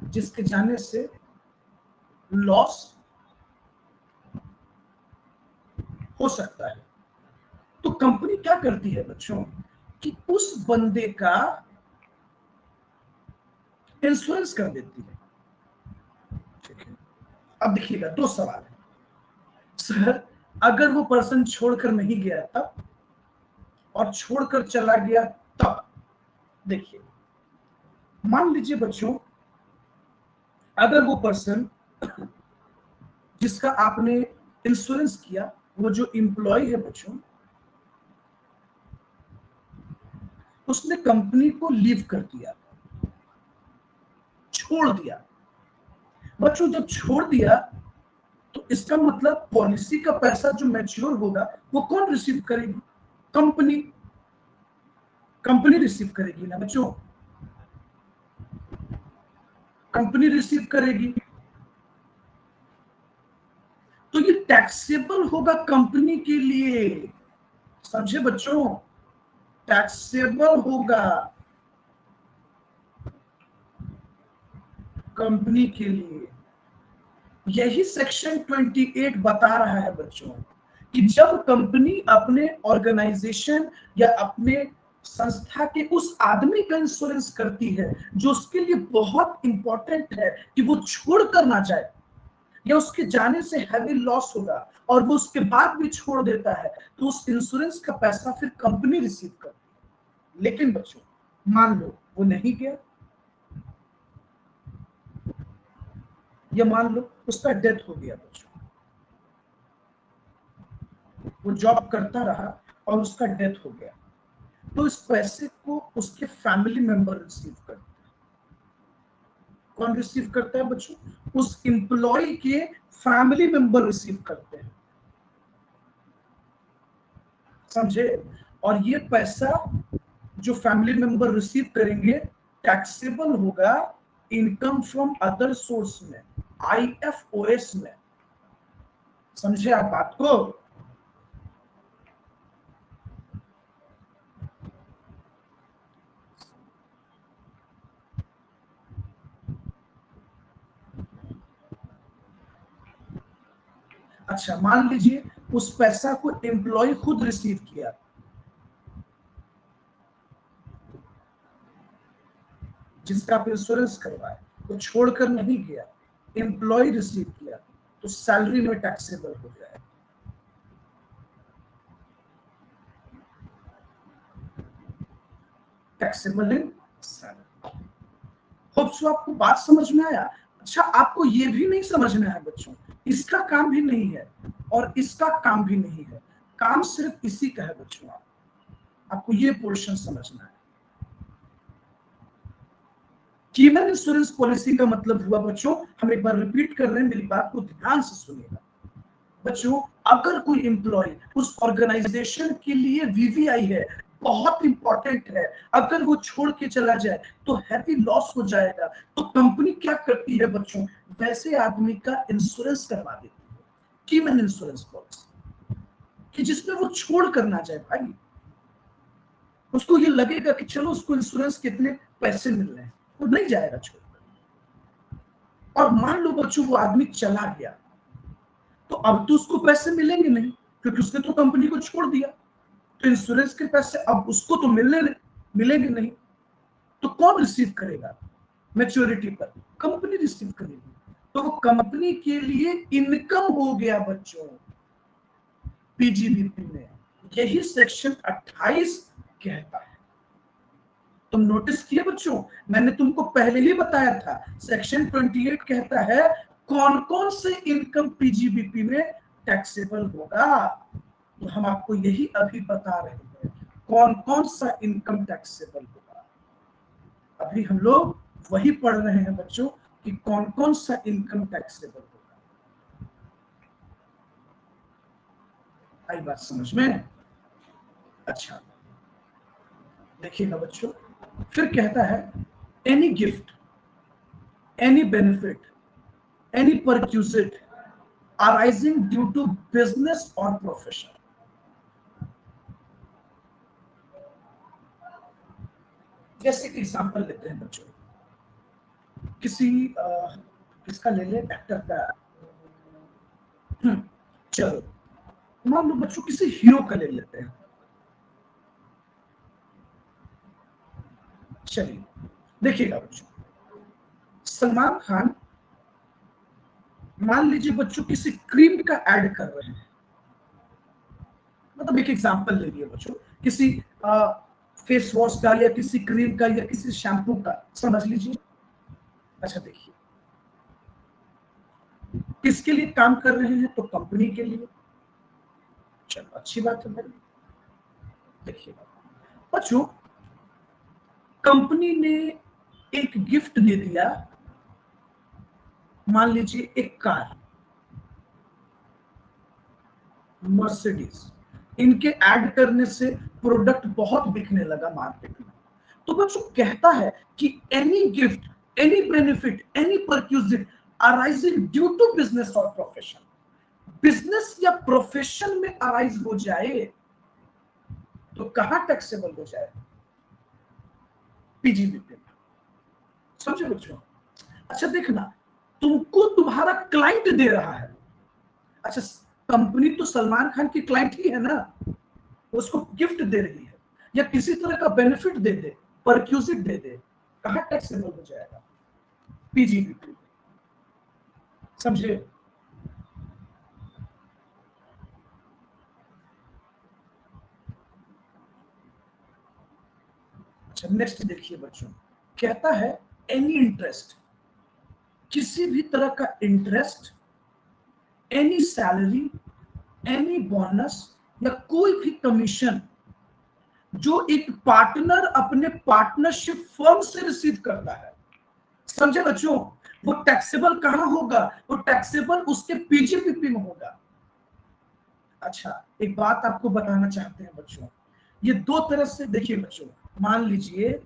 जिसके जाने से लॉस हो सकता है, तो कंपनी क्या करती है बच्चों कि उस बंदे का इंश्योरेंस कर देती है। ठीक है, अब देखिएगा दो सवाल है। सर अगर वो पर्सन छोड़कर नहीं गया तब, और छोड़कर चला गया तब। देखिए मान लीजिए बच्चों, अगर वो पर्सन जिसका आपने इंश्योरेंस किया, वो जो एम्प्लॉय है बच्चों, उसने कंपनी को लीव कर दिया, छोड़ दिया। बच्चों जब छोड़ दिया तो इसका मतलब पॉलिसी का पैसा जो मैच्योर होगा वो कौन रिसीव करेगी? कंपनी। कंपनी रिसीव करेगी ना बच्चों, कंपनी रिसीव करेगी। तो ये टैक्सेबल होगा कंपनी के लिए, समझे बच्चों? टैक्सेबल होगा कंपनी के लिए। यही सेक्शन 28 बता रहा है बच्चों कि जब कंपनी अपने ऑर्गेनाइजेशन या अपने संस्था के उस आदमी का इंश्योरेंस करती है जो उसके लिए बहुत इंपॉर्टेंट है कि वो छोड़ कर ना जाए, या उसके जाने से हैवी लॉस होगा और वो उसके बाद भी छोड़ देता है, तो उस इंश्योरेंस का पैसा फिर कंपनी रिसीव करती है। लेकिन बच्चों मान लो वो नहीं गया, या मान लो उसका डेथ हो गया बच्चों, वो जॉब करता रहा और उसका डेथ हो गया, तो इस पैसे को उसके फैमिली मेंबर रिसीव करते हैं। कौन रिसीव करता है बच्चों? उस एम्प्लॉय के फैमिली मेंबर रिसीव करते हैं, समझे? और ये पैसा जो फैमिली मेंबर रिसीव करेंगे टैक्सेबल होगा इनकम फ्रॉम अदर सोर्स में, IFOS में। समझे आप बात को? अच्छा मान लीजिए उस पैसा को एम्प्लॉय खुद रिसीव किया, जिसका आप इंश्योरेंस करवाए, वो छोड़कर नहीं गया, एम्प्लॉय रिसीव किया, तो सैलरी में टैक्सेबल हो जाए। Taxable in salary. Hope so आपको बात समझ में आया। अच्छा आपको ये भी नहीं समझना है बच्चों, इसका काम भी नहीं है और इसका काम भी नहीं है, काम सिर्फ इसी का है बच्चों। आपको ये पोर्शन समझना है। कीमैन इंश्योरेंस पॉलिसी का मतलब हुआ बच्चों, हम एक बार रिपीट कर रहे हैं, मेरी बात को ध्यान से सुनिएगा। बच्चों अगर कोई एम्प्लॉय उस ऑर्गेनाइजेशन के लिए वीवीआई है, बहुत इंपॉर्टेंट है, अगर वो छोड़ के चला जाए तो हैवी लॉस हो जाएगा, तो कंपनी क्या करती है बच्चों, वैसे आदमी का इंश्योरेंस करवा देती है, कीमन इंश्योरेंस पॉलिसी, कि जिसमें वो छोड़ कर ना जाए भाई। उसको ये लगेगा कि चलो उसको इंश्योरेंस कितने पैसे मिल रहे हैं, वो नहीं जाएगा छोड़कर। और मान लो बच्चों वो आदमी चला गया, तो अब तो उसको पैसे मिलेंगे नहीं, क्योंकि उसने तो कंपनी को छोड़ दिया, तो इंश्योरेंस के पैसे अब उसको तो मिलेंगे नहीं, तो कौन रिसीव करेगा मैच्योरिटी पर, कंपनी रिसीव करेगी। तो वो कंपनी के लिए इनकम हो गया बच्चों पीजीबीपी में, यही सेक्शन 28 कहता है। तुम नोटिस किए बच्चों, मैंने तुमको पहले ही बताया था, सेक्शन 28 कहता है कौन कौन से इनकम पीजीबीपी में टैक्सेबल होगा। तो हम आपको यही अभी बता रहे हैं कौन कौन सा इनकम टैक्सेबल होगा। अभी हम लोग वही पढ़ रहे हैं बच्चों कि कौन कौन सा इनकम टैक्सेबल होगा। आई बात समझ में? अच्छा देखिएगा बच्चों, फिर कहता है any gift, any benefit, any perquisite arising due to business or profession। जैसे कि एग्जांपल लेते हैं बच्चों, किसका ले ले, एक्टर का, चलो मान लो बच्चों किसी हीरो का ले लेते हैं। चलिए देखिएगा बच्चों, सलमान खान मान लीजिए बच्चों किसी क्रीम का ऐड कर रहे हैं, मतलब एक एग्जांपल ले लिए बच्चों, किसी फेस वॉश का या किसी क्रीम का या किसी शैम्पू का, समझ लीजिए। अच्छा देखिए, किसके लिए काम कर रहे हैं, तो कंपनी के लिए। चलो अच्छी बात है भाई। देखिए बच्चों, कंपनी ने एक गिफ्ट दे दिया, मान लीजिए एक कार मर्सिडीज, इनके ऐड करने से प्रोडक्ट बहुत बिकने लगा मार्केट में। तो बच्चों कहता है कि any gift, any benefit, any perquisite arising due to business और प्रोफेशन, बिजनेस या प्रोफेशन में अराइज हो जाए तो कहां टैक्सेबल हो जाए, पीजीबीपी में। समझे बच्चों? अच्छा देखना, तुमको तुम्हारा क्लाइंट दे रहा है, अच्छा कंपनी तो सलमान खान की क्लाइंट ही है ना, उसको गिफ्ट दे रही है या किसी तरह का बेनिफिट दे दे, परक्यूजिट दे दे, कहां टैक्सेबल हो जाएगा, पीजीबीपी। समझे? अच्छा नेक्स्ट देखिए बच्चों, कहता है एनी इंटरेस्ट, किसी भी तरह का interest, any salary, any bonus या कोई भी कमीशन जो एक पार्टनर अपने पार्टनरशिप फर्म से रिसीव करता है। समझे बच्चों? वो टैक्सेबल कहां होगा, वो टैक्सेबल उसके पीजीबीपी में होगा। अच्छा एक बात आपको बताना चाहते हैं बच्चों, ये दो तरह से देखिए बच्चों, मान लीजिए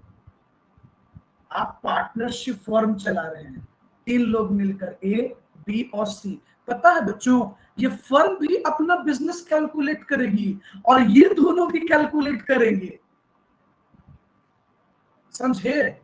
आप पार्टनरशिप फर्म चला रहे हैं, 3 लोग मिलकर, ए बी और सी। पता है बच्चों, ये फर्म भी अपना बिजनेस कैलकुलेट करेगी और ये दोनों भी कैलकुलेट करेंगे। समझे?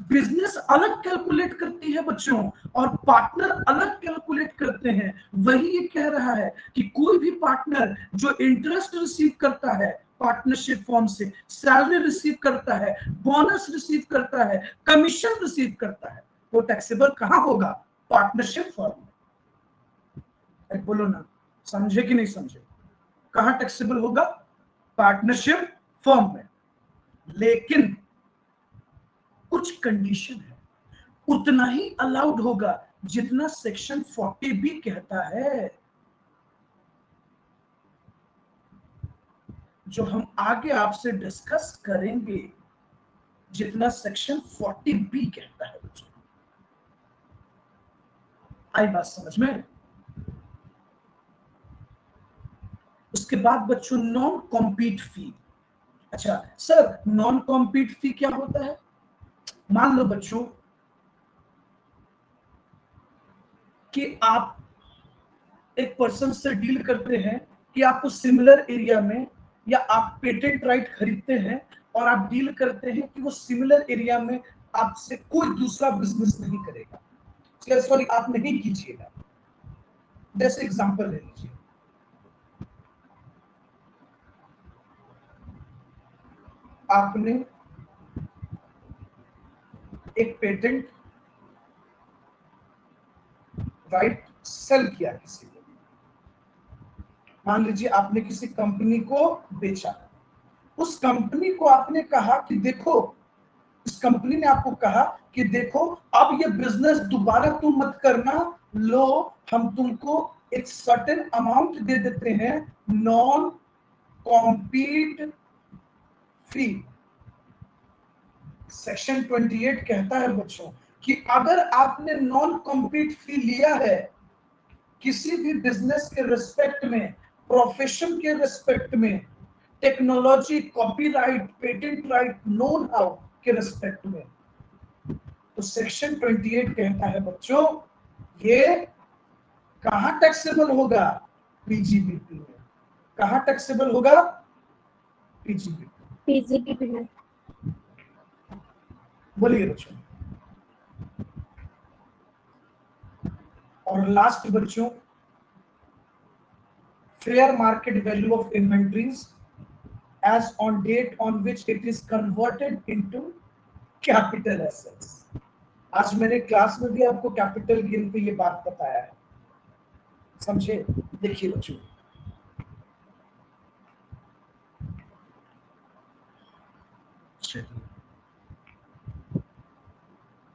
बिजनेस अलग कैलकुलेट करती है बच्चों और पार्टनर अलग कैलकुलेट करते हैं। वही ये कह रहा है कि कोई भी पार्टनर जो इंटरेस्ट रिसीव करता है पार्टनरशिप फॉर्म से, सैलरी रिसीव करता है, बोनस रिसीव करता है, कमीशन रिसीव करता है, वो टैक्सेबल कहां होगा, पार्टनरशिप फॉर्म में। बोलो ना, समझे कि नहीं समझे? कहां टैक्सेबल होगा, पार्टनरशिप फॉर्म में। लेकिन कुछ कंडीशन है, उतना ही अलाउड होगा जितना सेक्शन 40 भी कहता है, जो हम आगे आपसे डिस्कस करेंगे, जितना सेक्शन 40 भी कहता है। आई बात समझ में? उसके बाद बच्चों नॉन कॉम्पीट फी। अच्छा सर, नॉन कॉम्पीट फी क्या होता है? मान लो बच्चों कि आप एक पर्सन से डील करते हैं कि आपको सिमिलर एरिया में, या आप पेटेंट राइट खरीदते हैं और आप डील करते हैं कि वो सिमिलर एरिया में आपसे कोई दूसरा बिजनेस नहीं करेगा, सॉरी आप नहीं कीजिएगा। जैसे एग्जांपल ले लीजिए, आपने एक पेटेंट राइट सेल किया किसी को, मान लीजिए आपने किसी कंपनी को बेचा, उस कंपनी को आपने कहा कि देखो, इस कंपनी ने आपको कहा कि देखो अब ये बिजनेस दोबारा तुम मत करना, लो हम तुमको एक सर्टेन अमाउंट दे देते हैं नॉन कॉम्पीट फी। सेक्शन 28 कहता है बच्चों कि अगर आपने नॉन कॉम्पीट फी लिया है किसी भी बिजनेस के रिस्पेक्ट में, प्रोफेशन के रिस्पेक्ट में, technology, copyright, patent right, know how के रिस्पेक्ट में, तो सेक्शन 28 कहता है बच्चों ये कहां टैक्सेबल होगा? पीजीबीपी में। कहां टैक्सेबल होगा? पीजीबीपी।
पीजीबीपी में।
बोलिए बच्चों। और लास्ट बच्चों, fair market value of inventories as on date on which it is converted into capital assets। आज मैंने क्लास में भी आपको कैपिटल गेन पे ये बात बताया है, समझे? देखिए बच्चों, चलिए